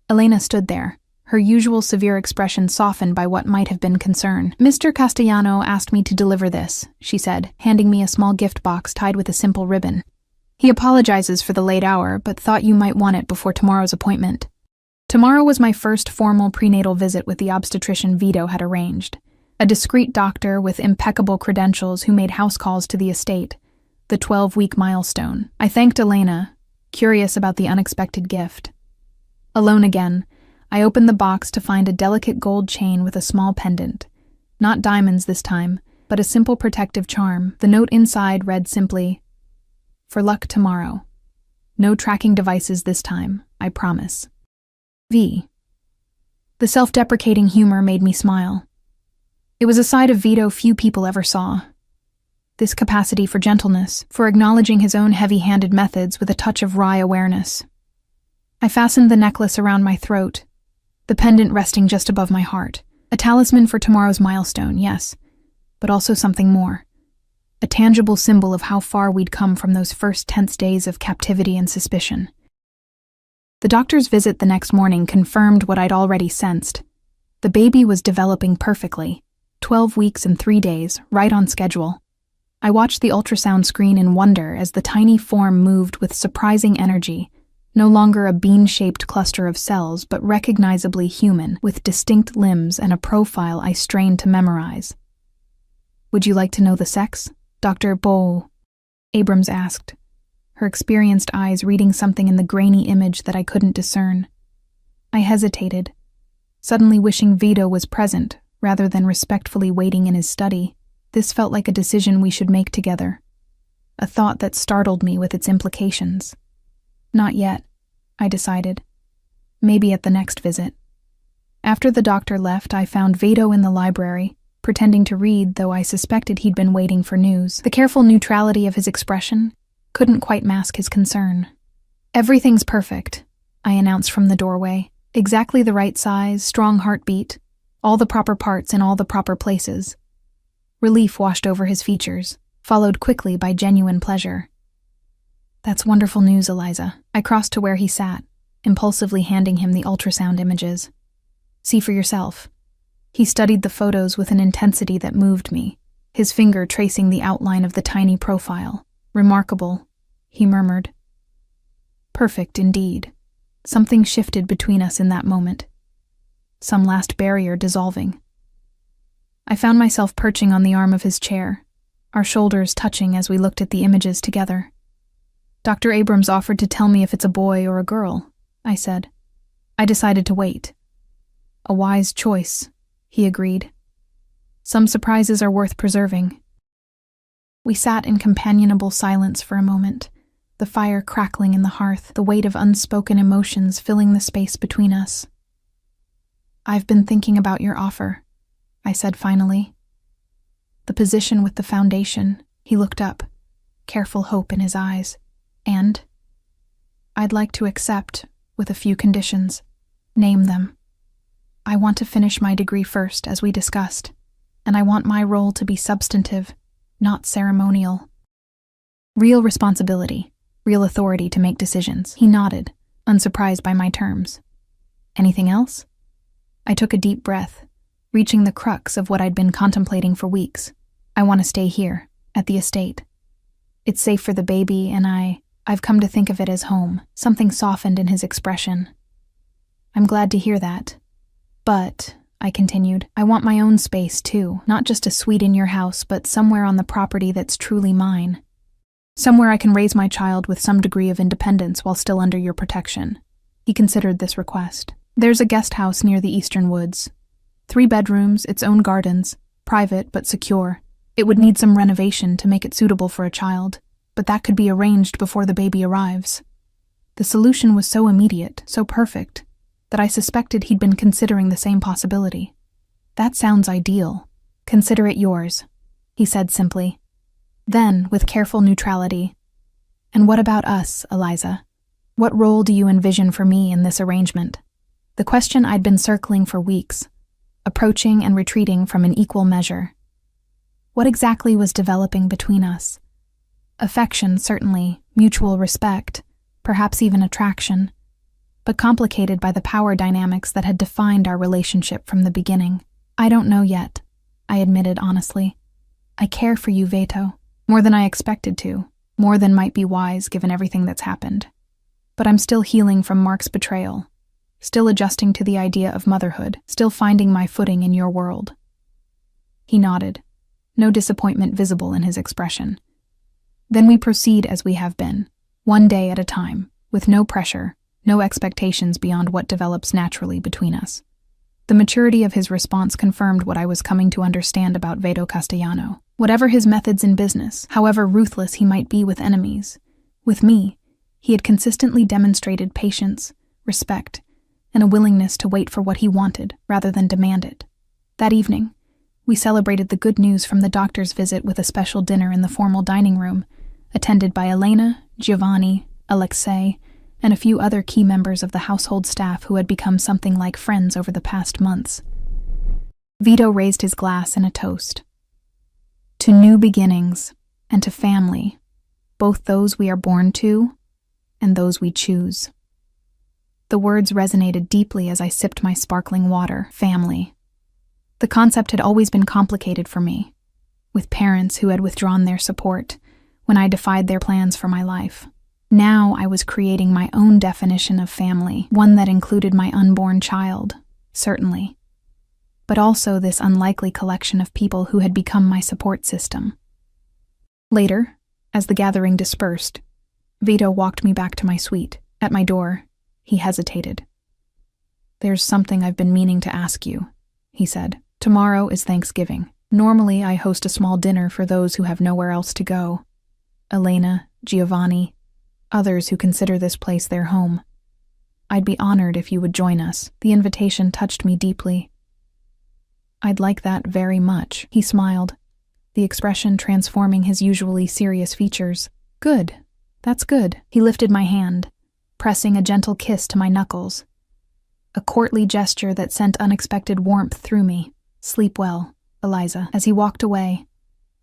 Elena stood there, her usual severe expression softened by what might have been concern. Mr. Castellano asked me to deliver this, she said, handing me a small gift box tied with a simple ribbon. He apologizes for the late hour, but thought you might want it before tomorrow's appointment. Tomorrow was my first formal prenatal visit with the obstetrician Vito had arranged. A discreet doctor with impeccable credentials who made house calls to the estate, the 12-week milestone. I thanked Elena, curious about the unexpected gift. Alone again, I opened the box to find a delicate gold chain with a small pendant. Not diamonds this time, but a simple protective charm. The note inside read simply, "For luck tomorrow. No tracking devices this time, I promise. V." The self-deprecating humor made me smile. It was a side of Vito few people ever saw. This capacity for gentleness, for acknowledging his own heavy-handed methods with a touch of wry awareness. I fastened the necklace around my throat, the pendant resting just above my heart. A talisman for tomorrow's milestone, yes, but also something more. A tangible symbol of how far we'd come from those first tense days of captivity and suspicion. The doctor's visit the next morning confirmed what I'd already sensed. The baby was developing perfectly, 12 weeks and 3 days, right on schedule. I watched the ultrasound screen in wonder as the tiny form moved with surprising energy, No longer a bean-shaped cluster of cells, but recognizably human, with distinct limbs and a profile I strained to memorize. "Would you like to know the sex, Dr. Bo?" Abrams asked, her experienced eyes reading something in the grainy image that I couldn't discern. I hesitated, suddenly wishing Vito was present, rather than respectfully waiting in his study. This felt like a decision we should make together, a thought that startled me with its implications. Not yet, I decided. Maybe at the next visit. After the doctor left, I found Vito in the library, pretending to read, though I suspected he'd been waiting for news. The careful neutrality of his expression couldn't quite mask his concern. "Everything's perfect," I announced from the doorway. "Exactly the right size, strong heartbeat, all the proper parts in all the proper places." Relief washed over his features, followed quickly by genuine pleasure. "That's wonderful news, Eliza." I crossed to where he sat, impulsively handing him the ultrasound images. "See for yourself." He studied the photos with an intensity that moved me, his finger tracing the outline of the tiny profile. "Remarkable," he murmured. Perfect indeed. Something shifted between us in that moment. Some last barrier dissolving. I found myself perching on the arm of his chair, our shoulders touching as we looked at the images together. "Dr. Abrams offered to tell me if it's a boy or a girl," I said. I decided to wait. "A wise choice," he agreed. "Some surprises are worth preserving." We sat in companionable silence for a moment, the fire crackling in the hearth, the weight of unspoken emotions filling the space between us. "I've been thinking about your offer," I said finally. "The position with the foundation." He looked up, careful hope in his eyes. "And I'd like to accept, with a few conditions. Name them. I want to finish my degree first, as we discussed, and I want my role to be substantive, not ceremonial. Real responsibility, real authority to make decisions." He nodded, unsurprised by my terms. "Anything else?" I took a deep breath, reaching the crux of what I'd been contemplating for weeks. "I want to stay here, at the estate. It's safe for the baby, and I've come to think of it as home." Something softened in his expression. "I'm glad to hear that. But," I continued, "I want my own space too, not just a suite in your house, but somewhere on the property that's truly mine. Somewhere I can raise my child with some degree of independence while still under your protection." He considered this request. "There's a guest house near the eastern woods. 3 bedrooms, its own gardens, private but secure. It would need some renovation to make it suitable for a child, but that could be arranged before the baby arrives." The solution was so immediate, so perfect, that I suspected he'd been considering the same possibility. "That sounds ideal. Consider it yours," he said simply. Then, with careful neutrality, "And what about us, Eliza? What role do you envision for me in this arrangement?" The question I'd been circling for weeks, approaching and retreating from an equal measure. What exactly was developing between us? Affection, certainly, mutual respect, perhaps even attraction, but complicated by the power dynamics that had defined our relationship from the beginning. "I don't know yet," I admitted honestly. "I care for you, Vito, more than I expected to, more than might be wise given everything that's happened. But I'm still healing from Mark's betrayal, still adjusting to the idea of motherhood, still finding my footing in your world." He nodded, no disappointment visible in his expression. "Then we proceed as we have been, one day at a time, with no pressure, no expectations beyond what develops naturally between us." The maturity of his response confirmed what I was coming to understand about Vito Castellano. Whatever his methods in business, however ruthless he might be with enemies, with me, he had consistently demonstrated patience, respect, and a willingness to wait for what he wanted rather than demand it. That evening, we celebrated the good news from the doctor's visit with a special dinner in the formal dining room, attended by Elena, Giovanni, Alexei, and a few other key members of the household staff who had become something like friends over the past months. Vito raised his glass in a toast. "To new beginnings, and to family, both those we are born to, and those we choose." The words resonated deeply as I sipped my sparkling water. Family. The concept had always been complicated for me, with parents who had withdrawn their support when I defied their plans for my life. Now I was creating my own definition of family, one that included my unborn child, certainly, but also this unlikely collection of people who had become my support system. Later, as the gathering dispersed, Vito walked me back to my suite. At my door, he hesitated. "There's something I've been meaning to ask you," he said. "Tomorrow is Thanksgiving. Normally, I host a small dinner for those who have nowhere else to go. Elena, Giovanni, others who consider this place their home. I'd be honored if you would join us." The invitation touched me deeply. "I'd like that very much," he smiled, the expression transforming his usually serious features. "Good. That's good." He lifted my hand, pressing a gentle kiss to my knuckles, a courtly gesture that sent unexpected warmth through me. "Sleep well, Eliza." As he walked away,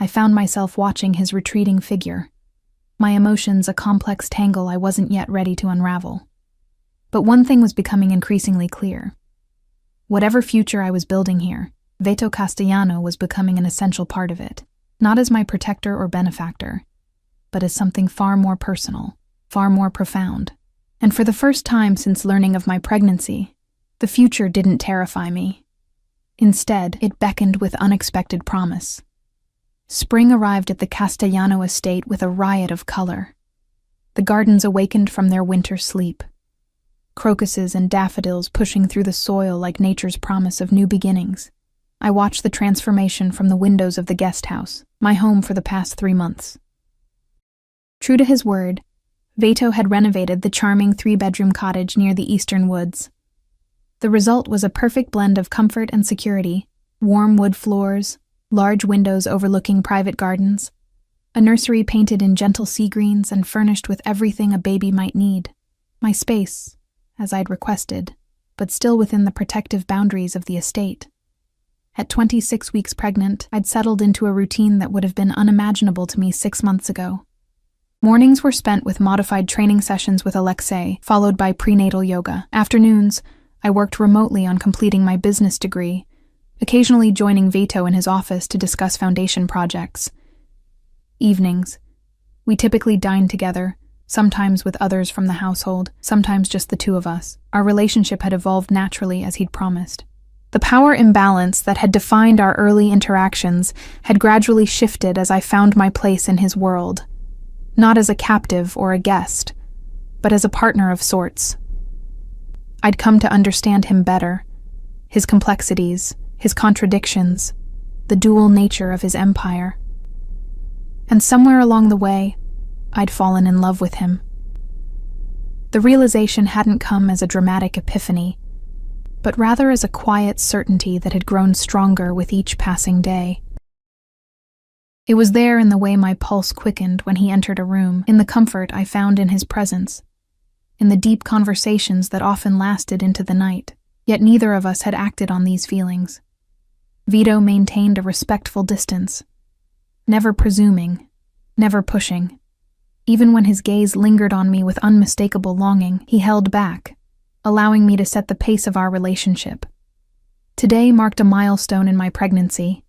I found myself watching his retreating figure, my emotions a complex tangle I wasn't yet ready to unravel. But one thing was becoming increasingly clear. Whatever future I was building here, Vito Castellano was becoming an essential part of it, not as my protector or benefactor, but as something far more personal, far more profound. And for the first time since learning of my pregnancy, the future didn't terrify me. Instead, it beckoned with unexpected promise. Spring arrived at the Castellano estate with a riot of color. The gardens awakened from their winter sleep, crocuses and daffodils pushing through the soil like nature's promise of new beginnings. I watched the transformation from the windows of the guest house, my home for the past 3 months. True to his word, Vito had renovated the charming 3-bedroom cottage near the eastern woods. The result was a perfect blend of comfort and security: warm wood floors, large windows overlooking private gardens, a nursery painted in gentle sea greens and furnished with everything a baby might need. My space, as I'd requested, but still within the protective boundaries of the estate. At 26 weeks pregnant, I'd settled into a routine that would have been unimaginable to me 6 months ago. Mornings were spent with modified training sessions with Alexei, followed by prenatal yoga. Afternoons, I worked remotely on completing my business degree, occasionally joining Vito in his office to discuss foundation projects. Evenings, we typically dined together, sometimes with others from the household, sometimes just the two of us. Our relationship had evolved naturally as he'd promised. The power imbalance that had defined our early interactions had gradually shifted as I found my place in his world, not as a captive or a guest, but as a partner of sorts. I'd come to understand him better, his complexities, his contradictions, the dual nature of his empire. And somewhere along the way, I'd fallen in love with him. The realization hadn't come as a dramatic epiphany, but rather as a quiet certainty that had grown stronger with each passing day. It was there in the way my pulse quickened when he entered a room, in the comfort I found in his presence, in the deep conversations that often lasted into the night. Yet neither of us had acted on these feelings. Vito maintained a respectful distance, never presuming, never pushing. Even when his gaze lingered on me with unmistakable longing, he held back, allowing me to set the pace of our relationship. Today marked a milestone in my pregnancy,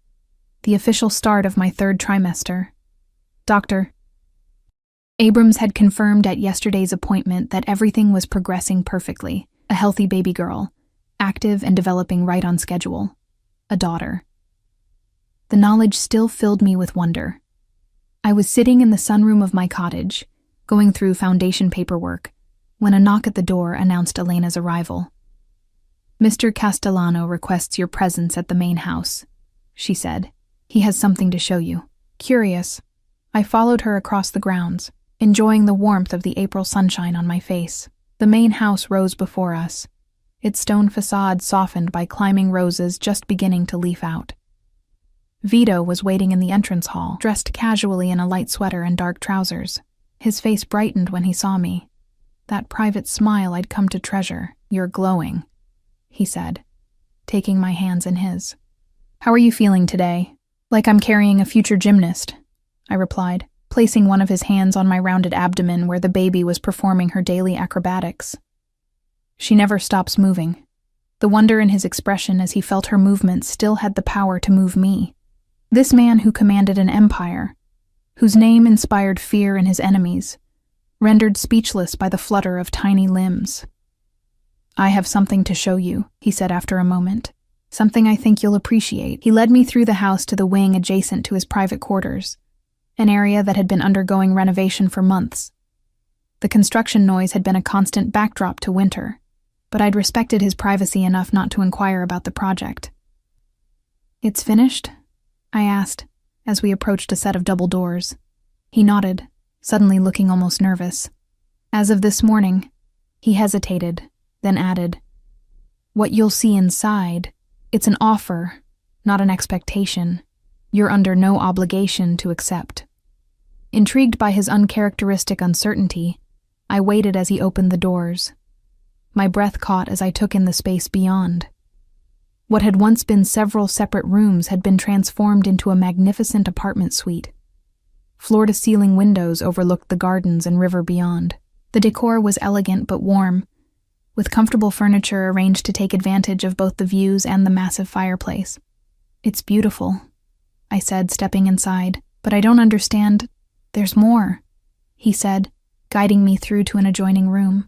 the official start of my 3rd trimester. Dr. Abrams had confirmed at yesterday's appointment that everything was progressing perfectly. A healthy baby girl, active and developing right on schedule. A daughter. The knowledge still filled me with wonder. I was sitting in the sunroom of my cottage, going through foundation paperwork, when a knock at the door announced Elena's arrival. "Mr. Castellano requests your presence at the main house," she said. "He has something to show you." Curious, I followed her across the grounds, enjoying the warmth of the April sunshine on my face. The main house rose before us, its stone facade softened by climbing roses just beginning to leaf out. Vito was waiting in the entrance hall, dressed casually in a light sweater and dark trousers. His face brightened when he saw me. That private smile I'd come to treasure. "You're glowing," he said, taking my hands in his. "How are you feeling today?" "Like I'm carrying a future gymnast," I replied, placing one of his hands on my rounded abdomen where the baby was performing her daily acrobatics. She never stops moving. The wonder in his expression as he felt her movements still had the power to move me. This man who commanded an empire, whose name inspired fear in his enemies, rendered speechless by the flutter of tiny limbs. "I have something to show you," he said after a moment. "Something I think you'll appreciate." He led me through the house to the wing adjacent to his private quarters, an area that had been undergoing renovation for months. The construction noise had been a constant backdrop to winter, but I'd respected his privacy enough not to inquire about the project. "It's finished?" I asked, as we approached a set of double doors. He nodded, suddenly looking almost nervous. "As of this morning." He hesitated, then added, "What you'll see inside, it's an offer, not an expectation. You're under no obligation to accept." Intrigued by his uncharacteristic uncertainty, I waited as he opened the doors. My breath caught as I took in the space beyond. What had once been several separate rooms had been transformed into a magnificent apartment suite. Floor-to-ceiling windows overlooked the gardens and river beyond. The decor was elegant but warm, with comfortable furniture arranged to take advantage of both the views and the massive fireplace. "It's beautiful," I said, stepping inside, "but I don't understand." "There's more," he said, guiding me through to an adjoining room.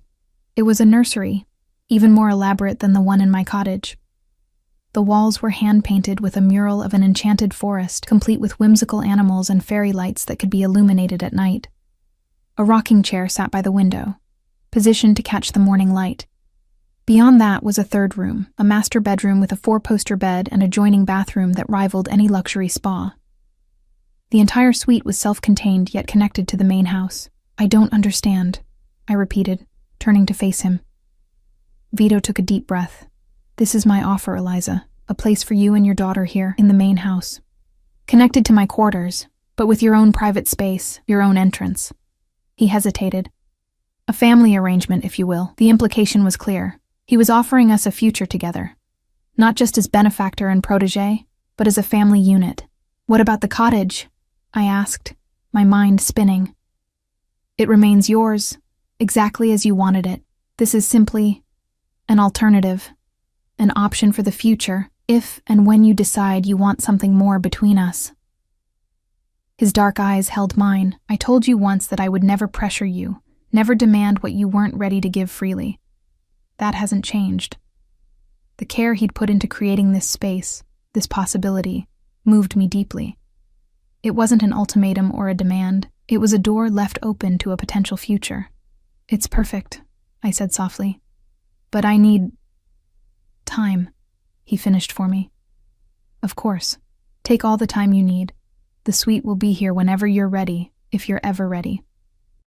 It was a nursery, even more elaborate than the one in my cottage. The walls were hand-painted with a mural of an enchanted forest, complete with whimsical animals and fairy lights that could be illuminated at night. A rocking chair sat by the window, positioned to catch the morning light. Beyond that was a third room, a master bedroom with a 4-poster bed and adjoining bathroom that rivaled any luxury spa. The entire suite was self-contained yet connected to the main house. "I don't understand," I repeated, turning to face him. Vito took a deep breath. "This is my offer, Eliza. A place for you and your daughter here in the main house. Connected to my quarters, but with your own private space, your own entrance." He hesitated. "A family arrangement, if you will." The implication was clear. He was offering us a future together. Not just as benefactor and protege, but as a family unit. "What about the cottage?" I asked, my mind spinning. "It remains yours, exactly as you wanted it. This is simply an alternative, an option for the future, if and when you decide you want something more between us." His dark eyes held mine. "I told you once that I would never pressure you, never demand what you weren't ready to give freely. That hasn't changed." The care he'd put into creating this space, this possibility, moved me deeply. It wasn't an ultimatum or a demand. It was a door left open to a potential future. "It's perfect," I said softly. "But I need time," he finished for me. "Of course. Take all the time you need. The suite will be here whenever you're ready, if you're ever ready."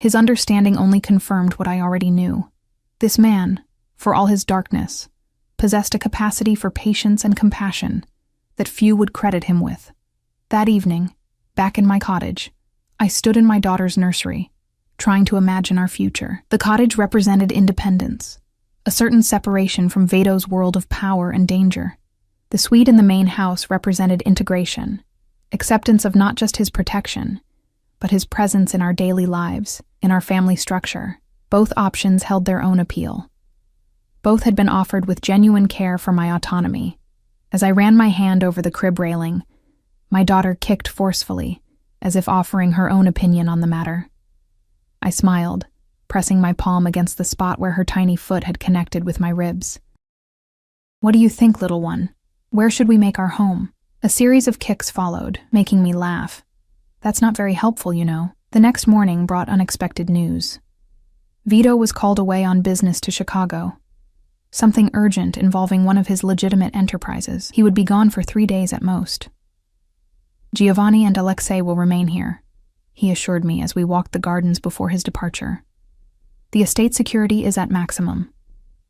His understanding only confirmed what I already knew. This man, for all his darkness, possessed a capacity for patience and compassion that few would credit him with. That evening, back in my cottage, I stood in my daughter's nursery, trying to imagine our future. The cottage represented independence, a certain separation from Vito's world of power and danger. The suite in the main house represented integration, acceptance of not just his protection, but his presence in our daily lives, in our family structure. Both options held their own appeal. Both had been offered with genuine care for my autonomy. As I ran my hand over the crib railing, my daughter kicked forcefully, as if offering her own opinion on the matter. I smiled, pressing my palm against the spot where her tiny foot had connected with my ribs. "What do you think, little one? Where should we make our home?" A series of kicks followed, making me laugh. That's not very helpful, you know. The next morning brought unexpected news. Vito was called away on business to Chicago. Something urgent involving one of his legitimate enterprises. He would be gone for 3 days at most. "Giovanni and Alexei will remain here," he assured me as we walked the gardens before his departure. "The estate security is at maximum.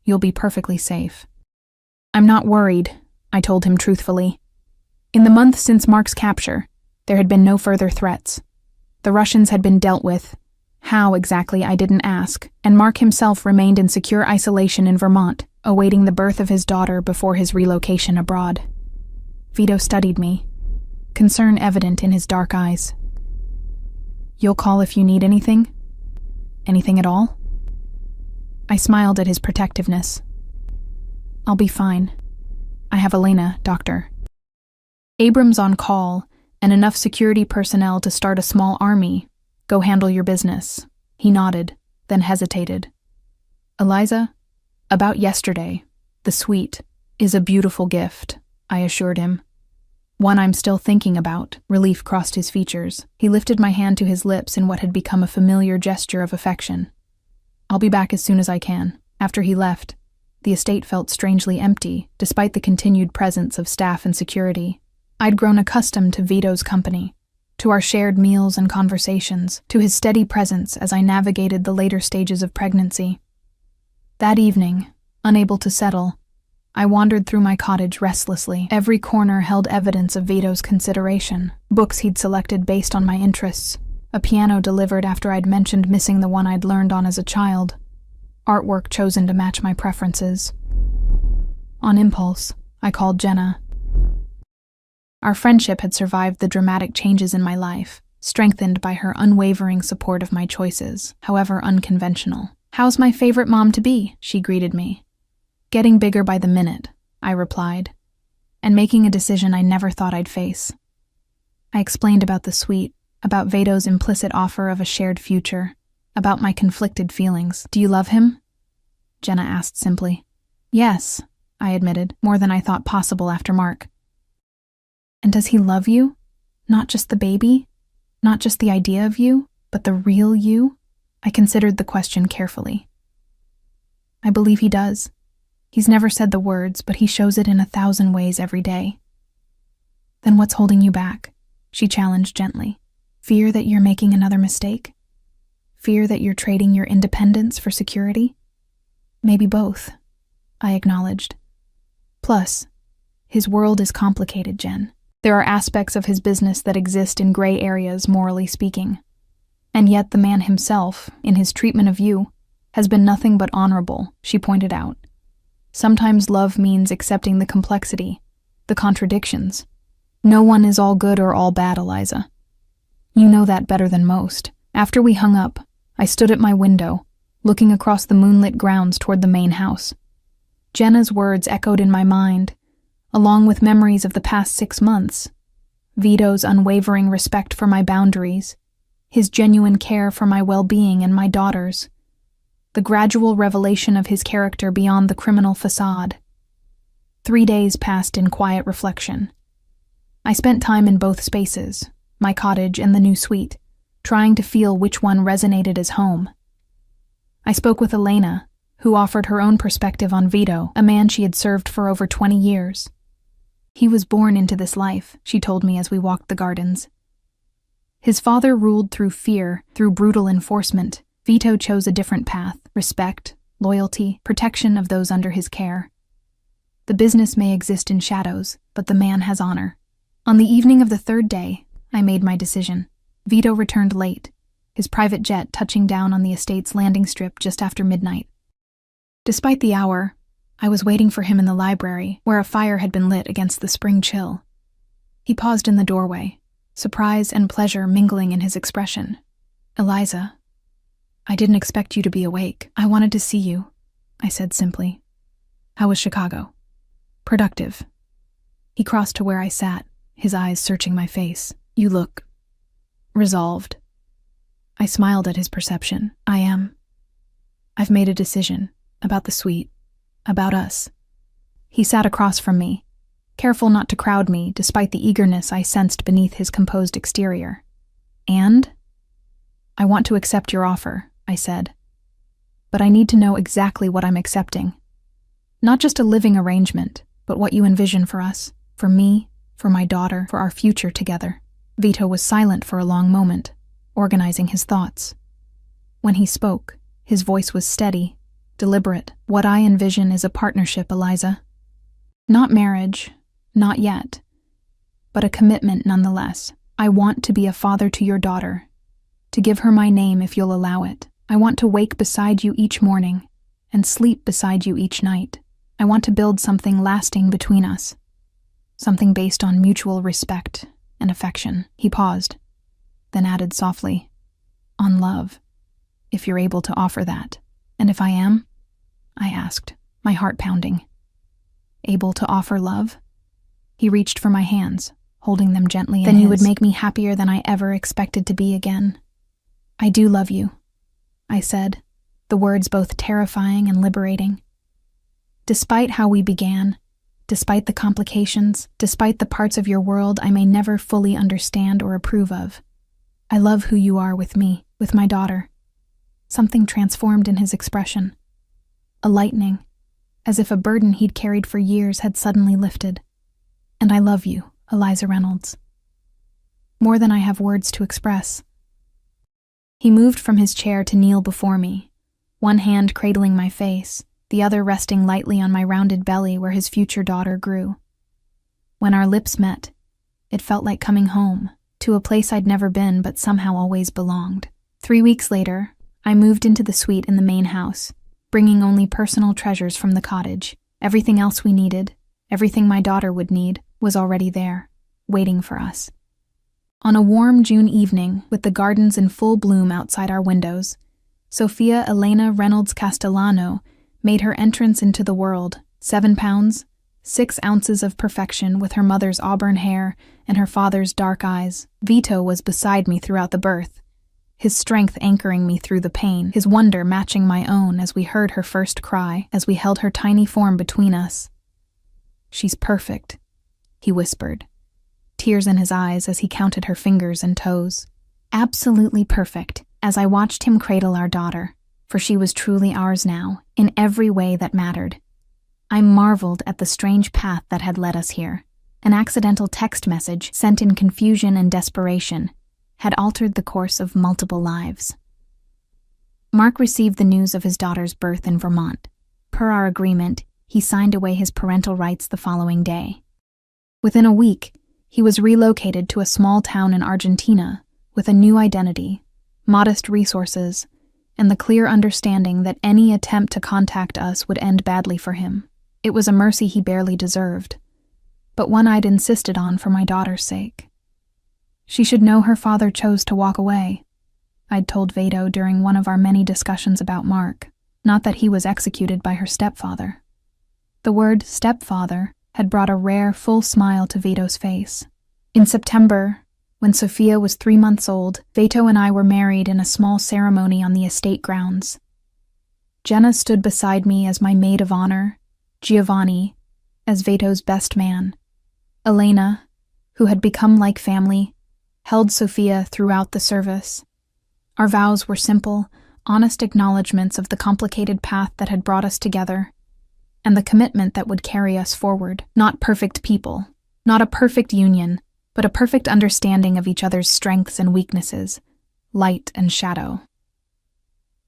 You'll be perfectly safe." "I'm not worried," I told him truthfully. In the month since Mark's capture, there had been no further threats. The Russians had been dealt with. How exactly I didn't ask, and Mark himself remained in secure isolation in Vermont, awaiting the birth of his daughter before his relocation abroad. Vito studied me, concern evident in his dark eyes. "You'll call if you need anything? Anything at all?" I smiled at his protectiveness. "I'll be fine. I have Elena, doctor. Abrams on call, and enough security personnel to start a small army. Go handle your business." He nodded, then hesitated. "Eliza, about yesterday, the suite is a beautiful gift," I assured him. "One I'm still thinking about." Relief crossed his features. He lifted my hand to his lips in what had become a familiar gesture of affection. "I'll be back as soon as I can." After he left, the estate felt strangely empty, despite the continued presence of staff and security. I'd grown accustomed to Vito's company, to our shared meals and conversations, to his steady presence as I navigated the later stages of pregnancy. That evening, unable to settle, I wandered through my cottage restlessly. Every corner held evidence of Vito's consideration. Books he'd selected based on my interests, a piano delivered after I'd mentioned missing the one I'd learned on as a child, artwork chosen to match my preferences. On impulse, I called Jenna. Our friendship had survived the dramatic changes in my life, strengthened by her unwavering support of my choices, however unconventional. "How's my favorite mom to be?" she greeted me. "Getting bigger by the minute," I replied, and making a decision I never thought I'd face. I explained about the suite, about Vito's implicit offer of a shared future, about my conflicted feelings. "Do you love him?" Jenna asked simply. "Yes," I admitted, more than I thought possible after Mark. "And does he love you? Not just the baby? Not just the idea of you, but the real you?" I considered the question carefully. "I believe he does. He's never said the words, but he shows it in 1,000 ways every day." "Then what's holding you back?" she challenged gently. "Fear that you're making another mistake? Fear that you're trading your independence for security?" "Maybe both," I acknowledged. "Plus, his world is complicated, Jen. There are aspects of his business that exist in gray areas, morally speaking. And yet the man himself, in his treatment of you, has been nothing but honorable," she pointed out. "Sometimes love means accepting the complexity, the contradictions. No one is all good or all bad, Eliza. You know that better than most." After we hung up, I stood at my window, looking across the moonlit grounds toward the main house. Jenna's words echoed in my mind, along with memories of the past 6 months. Vito's unwavering respect for my boundaries, his genuine care for my well-being and my daughter's, the gradual revelation of his character beyond the criminal facade. 3 days passed in quiet reflection. I spent time in both spaces, my cottage and the new suite, trying to feel which one resonated as home. I spoke with Elena, who offered her own perspective on Vito, a man she had served for over 20 years. "He was born into this life," she told me as we walked the gardens. "His father ruled through fear, through brutal enforcement. Vito chose a different path: respect, loyalty, protection of those under his care. The business may exist in shadows, but the man has honor." On the evening of the 3rd day, I made my decision. Vito returned late, his private jet touching down on the estate's landing strip just after midnight. Despite the hour, I was waiting for him in the library, where a fire had been lit against the spring chill. He paused in the doorway, surprise and pleasure mingling in his expression. "Eliza, I didn't expect you to be awake. I wanted to see you," I said simply. "How was Chicago?" "Productive." He crossed to where I sat, his eyes searching my face. "You look resolved." I smiled at his perception. "I am. I've made a decision about the suite, about us." He sat across from me, careful not to crowd me despite the eagerness I sensed beneath his composed exterior. "And? I want to accept your offer," I said. "But I need to know exactly what I'm accepting. Not just a living arrangement, but what you envision for us, for me, for my daughter, for our future together." Vito was silent for a long moment, organizing his thoughts. When he spoke, his voice was steady, deliberate. "What I envision is a partnership, Eliza. Not marriage, not yet, but a commitment nonetheless. I want to be a father to your daughter, to give her my name if you'll allow it. I want to wake beside you each morning and sleep beside you each night. I want to build something lasting between us, something based on mutual respect and affection." He paused, then added softly, "On love, if you're able to offer that." "And if I am?" I asked, my heart pounding. "Able to offer love?" He reached for my hands, holding them gently in his. "Then you would make me happier than I ever expected to be again." "I do love you," I said, the words both terrifying and liberating. Despite how we began, despite the complications, despite the parts of your world I may never fully understand or approve of, I love who you are with me, with my daughter. Something transformed in his expression. A lightening, as if a burden he'd carried for years had suddenly lifted. And I love you, Eliza Reynolds. More than I have words to express. He moved from his chair to kneel before me, one hand cradling my face, the other resting lightly on my rounded belly where his future daughter grew. When our lips met, it felt like coming home, to a place I'd never been but somehow always belonged. 3 weeks later, I moved into the suite in the main house, bringing only personal treasures from the cottage. Everything else we needed, everything my daughter would need, was already there, waiting for us. On a warm June evening, with the gardens in full bloom outside our windows, Sophia Elena Reynolds Castellano made her entrance into the world, 7 pounds, 6 ounces of perfection with her mother's auburn hair and her father's dark eyes. Vito was beside me throughout the birth, his strength anchoring me through the pain, his wonder matching my own as we heard her first cry, as we held her tiny form between us. "She's perfect," he whispered, tears in his eyes as he counted her fingers and toes. Absolutely perfect, as I watched him cradle our daughter, for she was truly ours now, in every way that mattered. I marveled at the strange path that had led us here. An accidental text message, sent in confusion and desperation, had altered the course of multiple lives. Mark received the news of his daughter's birth in Vermont. Per our agreement, he signed away his parental rights the following day. Within a week, he was relocated to a small town in Argentina with a new identity, modest resources, and the clear understanding that any attempt to contact us would end badly for him. It was a mercy he barely deserved, but one I'd insisted on for my daughter's sake. She should know her father chose to walk away, I'd told Vito during one of our many discussions about Mark, not that he was executed by her stepfather. The word stepfather had brought a rare, full smile to Vito's face. In September, when Sophia was 3 months old, Vito and I were married in a small ceremony on the estate grounds. Jenna stood beside me as my maid of honor, Giovanni as Vito's best man. Elena, who had become like family, held Sophia throughout the service. Our vows were simple, honest acknowledgments of the complicated path that had brought us together, and the commitment that would carry us forward. Not perfect people, not a perfect union, but a perfect understanding of each other's strengths and weaknesses, light and shadow.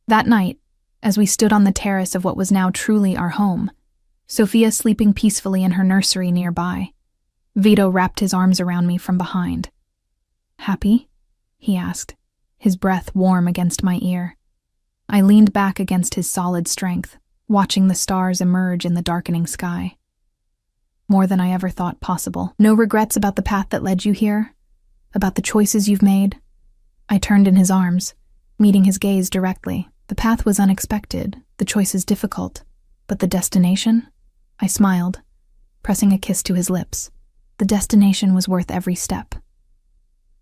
That night, as we stood on the terrace of what was now truly our home, Sophia sleeping peacefully in her nursery nearby, Vito wrapped his arms around me from behind. "Happy?" he asked, his breath warm against my ear. I leaned back against his solid strength, watching the stars emerge in the darkening sky. More than I ever thought possible. No regrets about the path that led you here? About the choices you've made? I turned in his arms, meeting his gaze directly. The path was unexpected, the choices difficult. But the destination? I smiled, pressing a kiss to his lips. The destination was worth every step.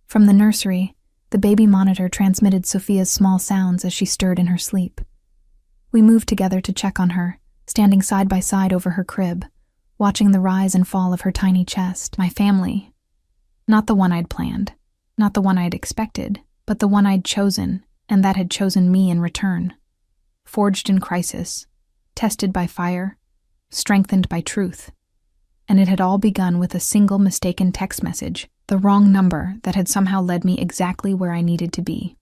From the nursery, the baby monitor transmitted Sophia's small sounds as she stirred in her sleep. We moved together to check on her, standing side by side over her crib, watching the rise and fall of her tiny chest. My family. Not the one I'd planned, not the one I'd expected, but the one I'd chosen, and that had chosen me in return. Forged in crisis, tested by fire, strengthened by truth. And it had all begun with a single mistaken text message, the wrong number that had somehow led me exactly where I needed to be.